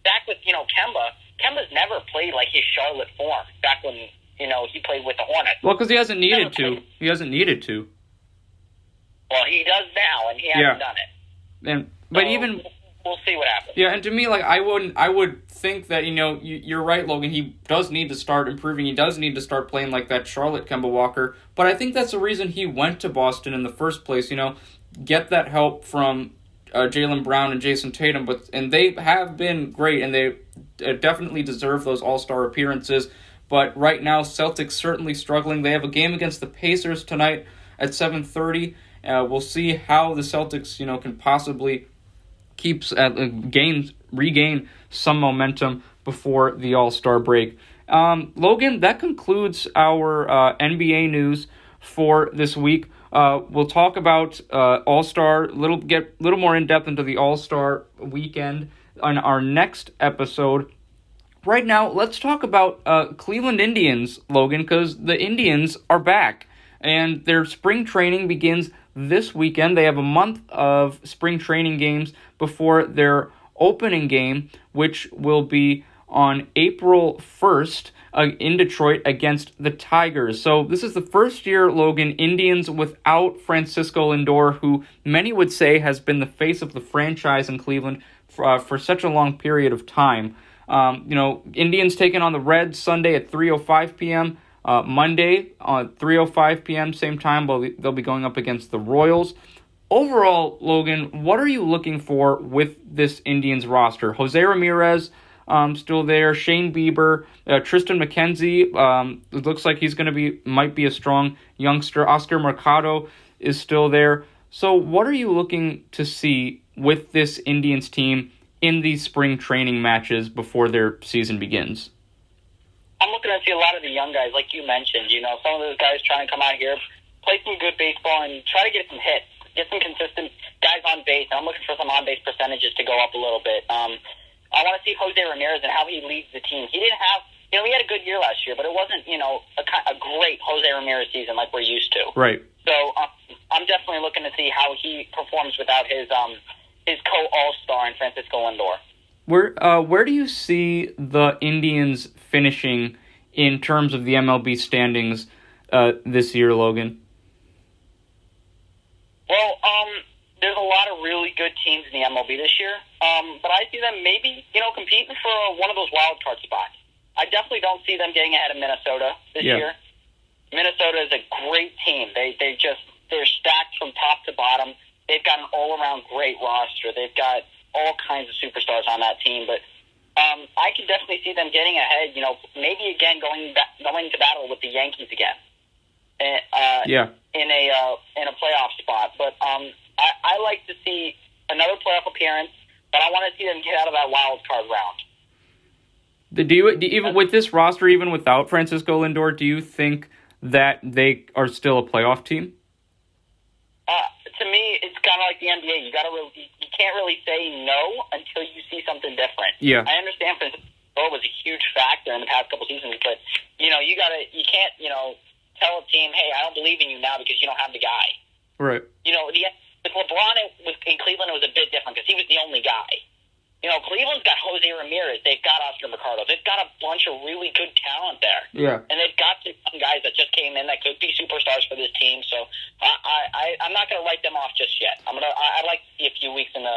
back with, Kemba's never played like his Charlotte form back when, he played with the Hornets. Well, because he hasn't needed to. He hasn't needed to. Well, he does now, and he hasn't done it. But so, even... We'll see what happens. Yeah, and to me, I would think that, you're right, Logan, he does need to start improving. He does need to start playing like that Charlotte Kemba Walker. But I think that's the reason he went to Boston in the first place, get that help from Jaylen Brown and Jason Tatum. And they have been great, and they definitely deserve those all-star appearances. But right now, Celtics certainly struggling. They have a game against the Pacers tonight at 7:30. We'll see how the Celtics, can possibly regain some momentum before the All-Star break. Logan, that concludes our NBA news for this week. We'll talk about All-Star, get a little more in-depth into the All-Star weekend on our next episode. Right now, let's talk about Cleveland Indians, Logan, because the Indians are back, and their spring training begins this weekend. They have a month of spring training games before their opening game, which will be on April 1st in Detroit against the Tigers. So this is the first year, Logan, Indians without Francisco Lindor, who many would say has been the face of the franchise in Cleveland for such a long period of time. Indians taking on the Reds Sunday at 3:05 p.m., Monday at 3:05 p.m., same time, they'll be going up against the Royals. Overall, Logan, what are you looking for with this Indians roster? Jose Ramirez still there, Shane Bieber, Tristan McKenzie, it looks like he's might be a strong youngster. Oscar Mercado is still there. So what are you looking to see with this Indians team in these spring training matches before their season begins? I'm looking to see a lot of the young guys, like you mentioned. Some of those guys trying to come out here, play some good baseball, and try to get some hits, get some consistent guys on base. I'm looking for some on-base percentages to go up a little bit. I want to see Jose Ramirez and how he leads the team. He didn't have, he had a good year last year, but it wasn't, a great Jose Ramirez season like we're used to. Right. So I'm definitely looking to see how he performs without his co-all-star in Francisco Lindor. Where do you see the Indians finishing in terms of the MLB standings this year, Logan? Well, there's a lot of really good teams in the MLB this year, but I see them maybe, competing for one of those wild card spots. I definitely don't see them getting ahead of Minnesota this year. Minnesota is a great team. They're stacked from top to bottom. They've got an all-around great roster. They've got all kinds of superstars on that team, but I can definitely see them getting ahead. Maybe again going to battle with the Yankees again. In a playoff spot, but I like to see another playoff appearance, but I want to see them get out of that wild card round. Even with this roster, even without Francisco Lindor, do you think that they are still a playoff team? To me, it's kind of like the NBA. You can't really say no until you see something different. Yeah, I understand Francisco was a huge factor in the past couple seasons, but you can't tell a team, hey, I don't believe in you now because you don't have the guy. Right. With LeBron in Cleveland, it was a bit different because he was the only guy. Cleveland's got Jose Ramirez. They've got Oscar Mercado. They've got a bunch of really good talent there. Yeah. And they've got some guys that just came in that could be superstars for this team. So I'm not going to write them off just yet. I'd like to see a few weeks into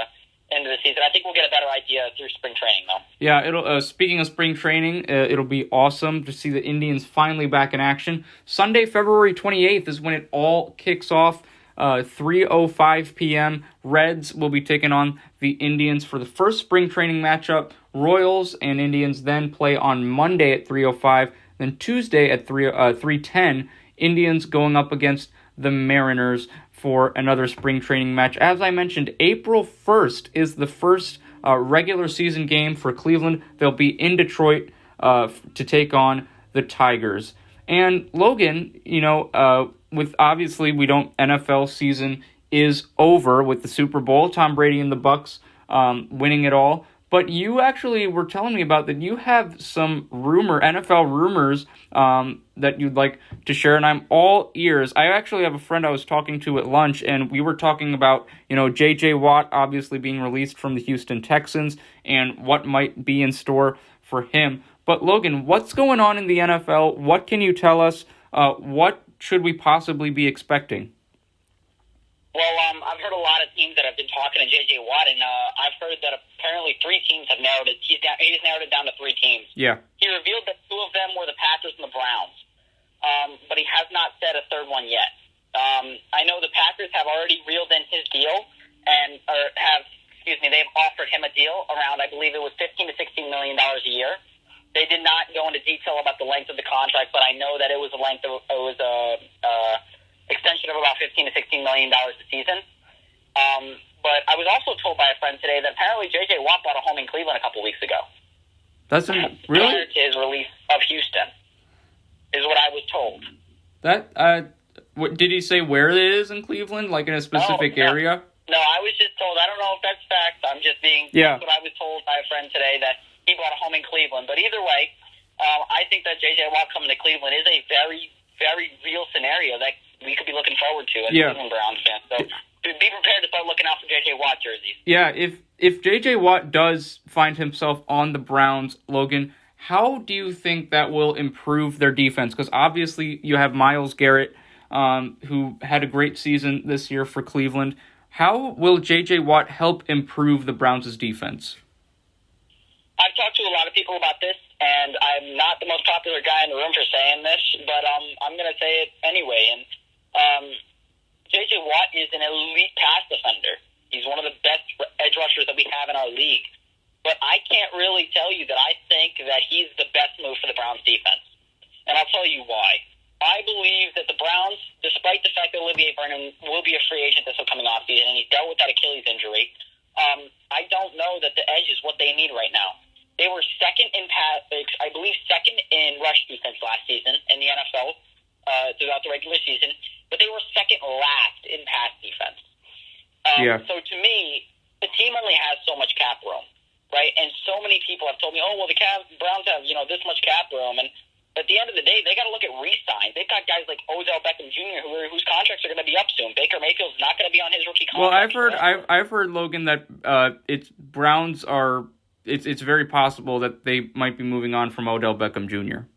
the season. I think we'll get a better idea through spring training, though. Yeah, speaking of spring training, it'll be awesome to see the Indians finally back in action. Sunday, February 28th is when it all kicks off. 3:05 p.m. Reds will be taking on the Indians for the first spring training matchup. Royals and Indians then play on Monday at 3:05. Then Tuesday at 3:10, Indians going up against the Mariners for another spring training match. As I mentioned, April 1st is the first regular season game for Cleveland. They'll be in Detroit to take on the Tigers. And Logan, with obviously NFL season is over with the Super Bowl, Tom Brady and the Bucs winning it all. But you actually were telling me about that you have some NFL rumors that you'd like to share, and I'm all ears. I actually have a friend I was talking to at lunch, and we were talking about, J.J. Watt obviously being released from the Houston Texans and what might be in store for him. But Logan, what's going on in the NFL? What can you tell us? What should we possibly be expecting? Well, I've heard a lot of teams that have been talking to J.J. Watt, and I've heard that apparently 3 teams have narrowed it. He's narrowed it down to 3 teams. Yeah. He revealed that 2 of them were the Packers and the Browns, but he has not said a third one yet. I know the Packers have already reeled in his deal they've offered him a deal around, I believe it was $15 to $16 million a year. They did not go into detail about the length of the contract, but I know that it was extension of about $15 to $16 million a season. But I was also told by a friend today that apparently J.J. Watt bought a home in Cleveland a couple weeks ago. Really? Prior to his release of Houston, is what I was told. That What did he say where it is in Cleveland, like in a specific area? No, I was just told. I don't know if that's fact. I'm just being. Yeah. That's what I was told by a friend today, that he bought a home in Cleveland. But either way, I think that J.J. Watt coming to Cleveland is a very, very real scenario that we could be looking forward to as Cleveland Browns fans. So be prepared to start looking out for J.J. Watt jerseys. Yeah, if J.J. Watt does find himself on the Browns, Logan, how do you think that will improve their defense? Because obviously you have Myles Garrett, who had a great season this year for Cleveland. How will J.J. Watt help improve the Browns' defense? I've talked to a lot of people about this, and I'm not the most popular guy in the room for saying this, but I'm going to say it anyway. And J.J. Watt is an elite pass defender. He's one of the best edge rushers that we have in our league. But I can't really tell you that I think that he's the best move for the Browns defense. And I'll tell you why. I believe that the Browns, despite the fact that Olivier Vernon will be a free agent this upcoming offseason, and he's dealt with that Achilles injury, I don't know that the edge is what they need right now. They were second in second in rush defense last season in the NFL throughout the regular season, but they were second last in pass defense. So to me, the team only has so much cap room, right? And so many people have told me, oh, well, the Browns have, this much cap room. And at the end of the day, they got to look at re-signs. They've got guys like Odell Beckham Jr. whose contracts are going to be up soon. Baker Mayfield's not going to be on his rookie contract. Well, I've heard Logan that Browns are. It's very possible that they might be moving on from Odell Beckham Jr.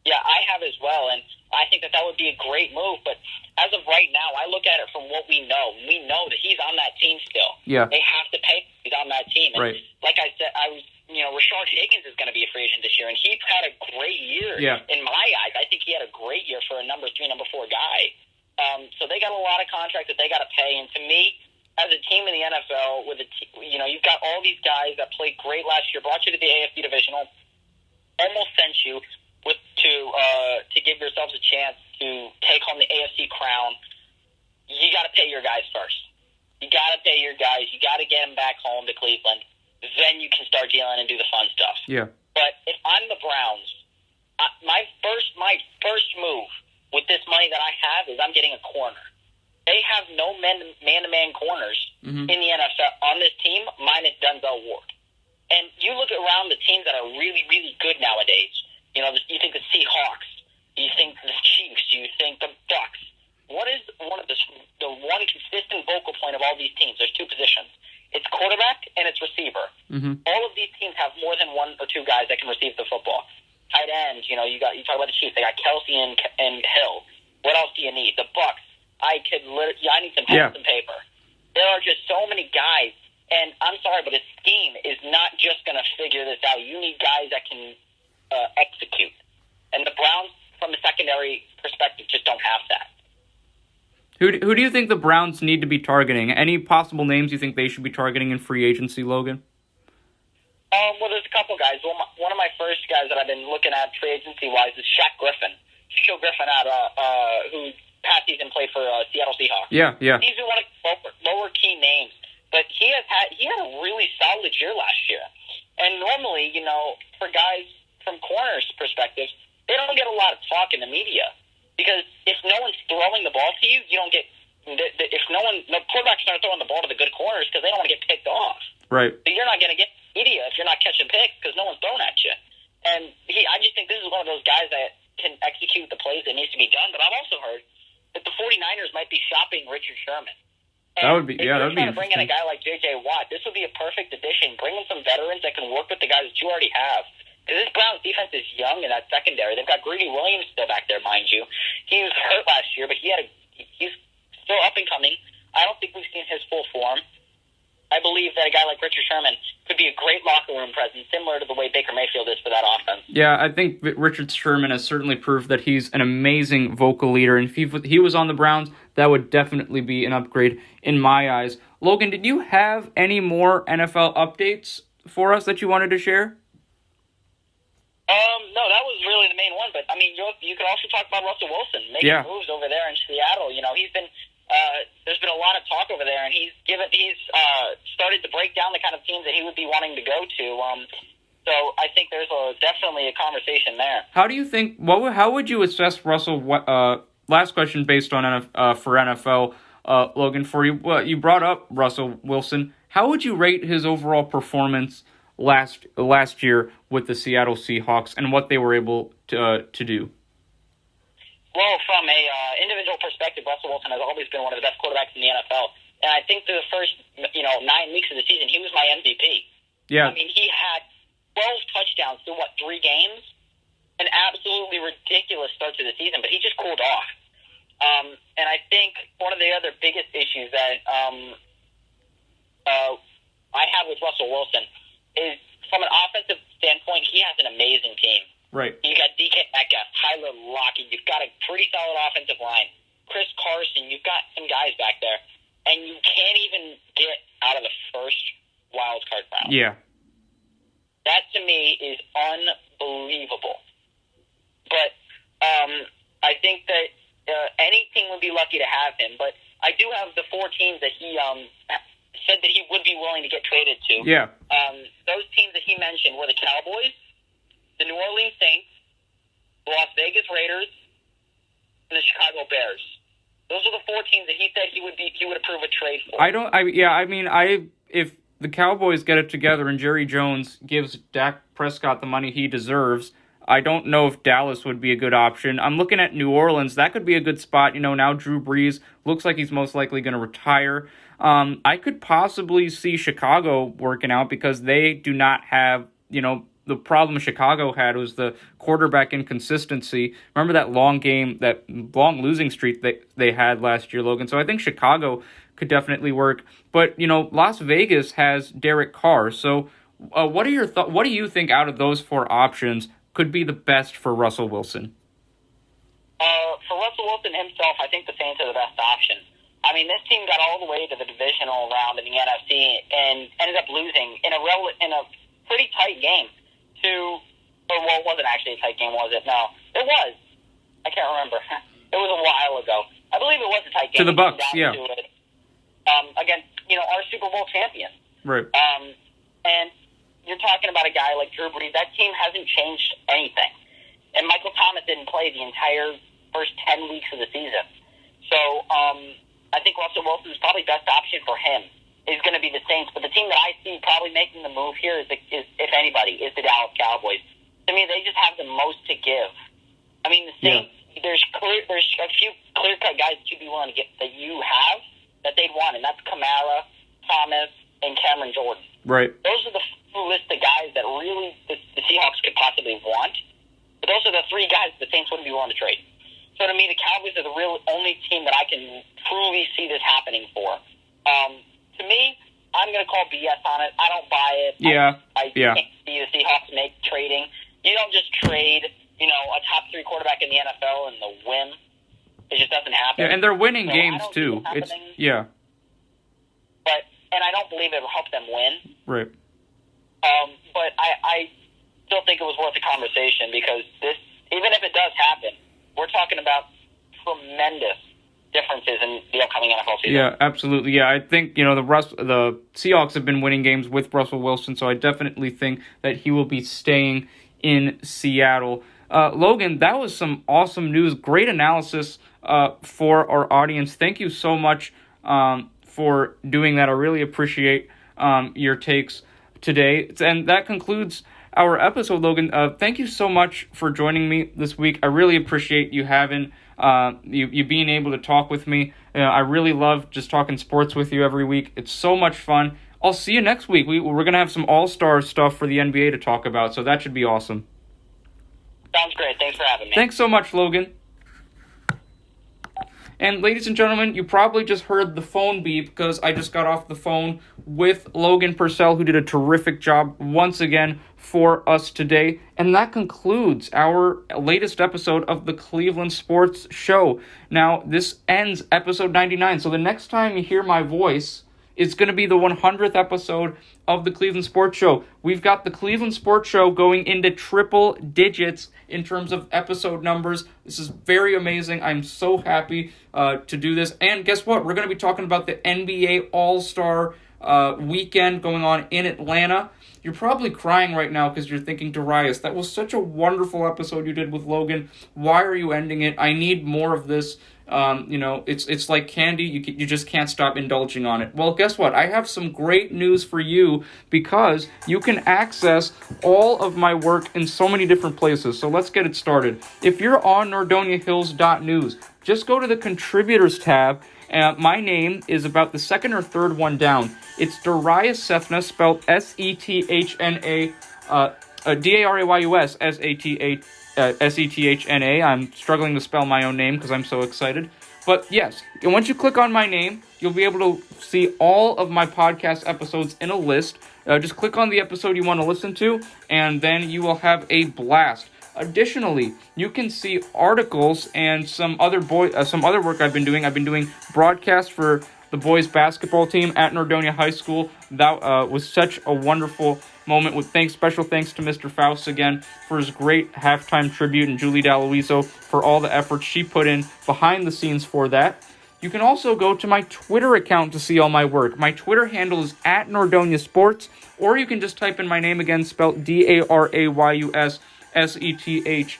Yeah, I have as well, and I think that would be a great move. But as of right now, I look at it from what we know. We know that he's on that team still. Yeah. They have to pay. He's on that team. And right. Like I said, Rashard Higgins is going to be a free agent this year, and he had a great year in my eyes. I think he had a great year for a number 3, number 4 guy. So they got a lot of contracts that they got to pay, and to me, as a team in the NFL, you've got all these guys that played great last year, brought you to the AFC divisional, almost sent you to give yourselves a chance to take home the AFC crown. You got to pay your guys first. You got to pay your guys. You got to get them back home to Cleveland. Then you can start dealing and do the fun stuff. Yeah. But if I'm the Browns, my first move with this money that I have is I'm getting a corner. They have no man-to-man corners in the NFL on this team, minus Denzel Ward. And you look around the teams that are really, really good nowadays. You think the Seahawks, you think the Chiefs, you think the Bucks. What is the one consistent vocal point of all these teams? There's 2 positions. It's quarterback and it's receiver. All of these teams have more than 1 or 2 guys that can receive the football. Tight end, you talk about the Chiefs. They got Kelsey and Hill. What else do you need? The Bucks. I need some pen and paper. There are just so many guys, and I'm sorry, but a scheme is not just going to figure this out. You need guys that can execute. And the Browns, from a secondary perspective, just don't have that. Who do you think the Browns need to be targeting? Any possible names you think they should be targeting in free agency, Logan? Well, there's a couple guys. Well, one of my first guys that I've been looking at free agency-wise is Shaq Griffin. Shaq Griffin who past season played for Seattle Seahawks. Yeah. He's one of the lower key names, but he had a really solid year last year. And normally, for guys from corners' perspective, they don't get a lot of talk in the media because if no one's throwing the ball to you, you don't get. The quarterbacks aren't throwing the ball to the good corners because they don't want to get picked off. Right. So you're not going to get media if you're not catching picks because no one's throwing at you. And I just think this is one of those guys that can execute the plays that needs to be done. But I've also heard that the 49ers might be shopping Richard Sherman. And that would be interesting. To bring in a guy like J.J. Watt, this would be a perfect addition. Bring in some veterans that can work with the guys that you already have. Because this Browns defense is young in that secondary. They've got Greedy Williams still back there, mind you. He was hurt last year, but he's still up and coming. I don't think we've seen his full form. I believe that a guy like Richard Sherman could be a great locker room presence, similar to the way Baker Mayfield is for that offense. Yeah, I think Richard Sherman has certainly proved that he's an amazing vocal leader, and if he was on the Browns, that would definitely be an upgrade in my eyes. Logan, did you have any more NFL updates for us that you wanted to share? No, that was really the main one, but I mean, you could also talk about Russell Wilson making moves over there in Seattle. He's been there's been a lot of talk over there, and he's started to break down the kind of teams that he would be wanting to go to. So I think there's definitely a conversation there. How do you think? How would you assess Russell last question based on for NFL, Logan, for you. Well, you brought up Russell Wilson. How would you rate his overall performance last year with the Seattle Seahawks and what they were able to do? Well, from a individual perspective, Russell Wilson has always been one of the best quarterbacks in the NFL. And I think through the first 9 weeks of the season, he was my MVP. Yeah. I mean, he had 12 touchdowns through, 3 games? An absolutely ridiculous start to the season, but he just cooled off. And I think one of the other biggest issues that I have with Russell Wilson is from an offensive standpoint, he has an amazing team. Right. You got DK Metcalf, Tyler Lockett. You've got a pretty solid offensive line. Chris Carson, you've got some guys back there. And you can't even get out of the first wild card round. Yeah. That, to me, is unbelievable. But I think that any team would be lucky to have him. But I do have the 4 teams that he said that he would be willing to get traded to. Yeah. Those teams that he mentioned were the Cowboys, the New Orleans Saints, the Las Vegas Raiders, and the Chicago Bears. Those are the 4 teams that he said he would approve a trade for. If the Cowboys get it together and Jerry Jones gives Dak Prescott the money he deserves, I don't know if Dallas would be a good option. I'm looking at New Orleans. That could be a good spot. Now Drew Brees looks like he's most likely going to retire. I could possibly see Chicago working out because they do not have, the problem Chicago had was the quarterback inconsistency. Remember that long losing streak they had last year, Logan? So I think Chicago could definitely work. But, Las Vegas has Derek Carr. So what are your what do you think out of those 4 options could be the best for Russell Wilson? For Russell Wilson himself, I think the Saints are the best option. I mean, this team got all the way to the divisional round in the NFC and ended up losing in a pretty tight game. It wasn't actually a tight game, was it? No, it was. I can't remember. It was a while ago. I believe it was a tight game. To the Bucs, yeah. Against, our Super Bowl champion. Right. And you're talking about a guy like Drew Brees. That team hasn't changed anything. And Michael Thomas didn't play the entire first 10 weeks of the season. So I think Russell Wilson's probably best option for him is going to be the Saints. But the team that I see probably making the move here is if anybody, is the Dallas Cowboys. To me, they just have the most to give. I mean, the Saints, there's a few clear-cut guys that you'd be willing to get that you have that they'd want, and that's Kamara, Thomas, and Cameron Jordan. Right. Those are the list of guys that really the Seahawks could possibly want. But those are the 3 guys the Saints wouldn't be willing to trade. So to me, the Cowboys are the real only team that I can truly see this happening for. To me, I'm going to call BS on it. I don't buy it. Yeah. I can't see the Seahawks make trading. You don't just trade, a top 3 quarterback in the NFL and the whim. It just doesn't happen. Yeah, and they're winning games too. And I don't believe it will help them win. Right. But I still think it was worth a conversation because even if it does happen, we're talking about tremendous differences in the upcoming NFL season. Yeah, absolutely. Yeah, I think, the Seahawks have been winning games with Russell Wilson, so I definitely think that he will be staying in Seattle. Logan, that was some awesome news. Great analysis for our audience. Thank you so much for doing that. I really appreciate your takes today. And that concludes our episode, Logan. Thank you so much for joining me this week. I really appreciate you having you being able to talk with me. I really love just talking sports with you every week. It's so much fun. I'll see you next week. We're going to have some all-star stuff for the NBA to talk about, so that should be awesome. Sounds great. Thanks for having me. Thanks so much, Logan. And ladies and gentlemen, you probably just heard the phone beep because I just got off the phone with Logan Purcell, who did a terrific job once again for us today. And that concludes our latest episode of the Cleveland Sports Show. Now, this ends episode 99, so the next time you hear my voice, it's going to be the 100th episode of the Cleveland Sports Show. We've got the Cleveland Sports Show going into triple digits in terms of episode numbers. This is very amazing. I'm so happy to do this. And guess what? We're going to be talking about the NBA All-Star weekend going on in Atlanta. You're probably crying right now because you're thinking, Darius, that was such a wonderful episode you did with Logan. Why are you ending it? I need more of this. It's like candy. You just can't stop indulging on it. Well, guess what? I have some great news for you because you can access all of my work in so many different places. So let's get it started. If you're on NordoniaHills.news, just go to the contributors tab. My name is about the second or third one down. It's Darius Sethna, spelled Sethna, Darayus, Sethna. I'm struggling to spell my own name because I'm so excited. But yes, and once you click on my name, you'll be able to see all of my podcast episodes in a list. Just click on the episode you want to listen to, and then you will have a blast. Additionally, you can see articles and some other work I've been doing. I've been doing broadcasts for the boys basketball team at Nordonia High School. That was such a wonderful moment. With special thanks to Mr. Faust again for his great halftime tribute, and Julie D'Aloiso for all the efforts she put in behind the scenes for that. You can also go to my Twitter account to see all my work. My Twitter handle is at Nordonia Sports, or you can just type in my name again, spelled Darayus Sethna.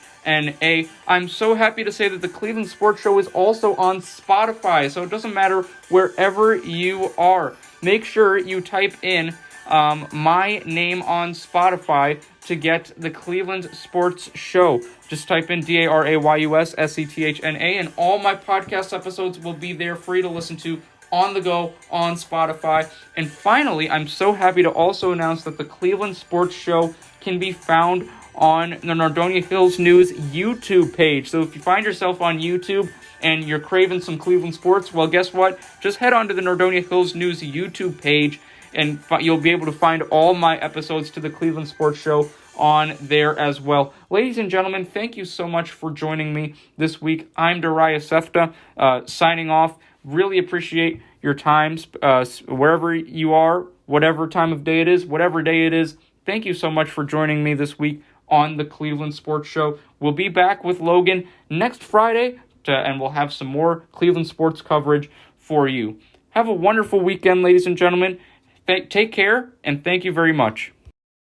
I'm so happy to say that the Cleveland Sports Show is also on Spotify, so it doesn't matter wherever you are. Make sure you type in my name on Spotify to get the Cleveland Sports Show. Just type in Darayus Sethna, and all my podcast episodes will be there free to listen to on the go on Spotify. And finally, I'm so happy to also announce that the Cleveland Sports Show can be found on the Nordonia Hills News YouTube page. So if you find yourself on YouTube and you're craving some Cleveland sports, well, guess what? Just head on to the Nordonia Hills News YouTube page, and you'll be able to find all my episodes to the Cleveland Sports Show on there as well. Ladies and gentlemen, thank you so much for joining me this week. I'm Darius Sethna, signing off. Really appreciate your times, wherever you are, whatever time of day it is, whatever day it is. Thank you so much for joining me this week on the Cleveland Sports Show. We'll be back with Logan next Friday, and we'll have some more Cleveland sports coverage for you. Have a wonderful weekend, ladies and gentlemen. Take care, and thank you very much.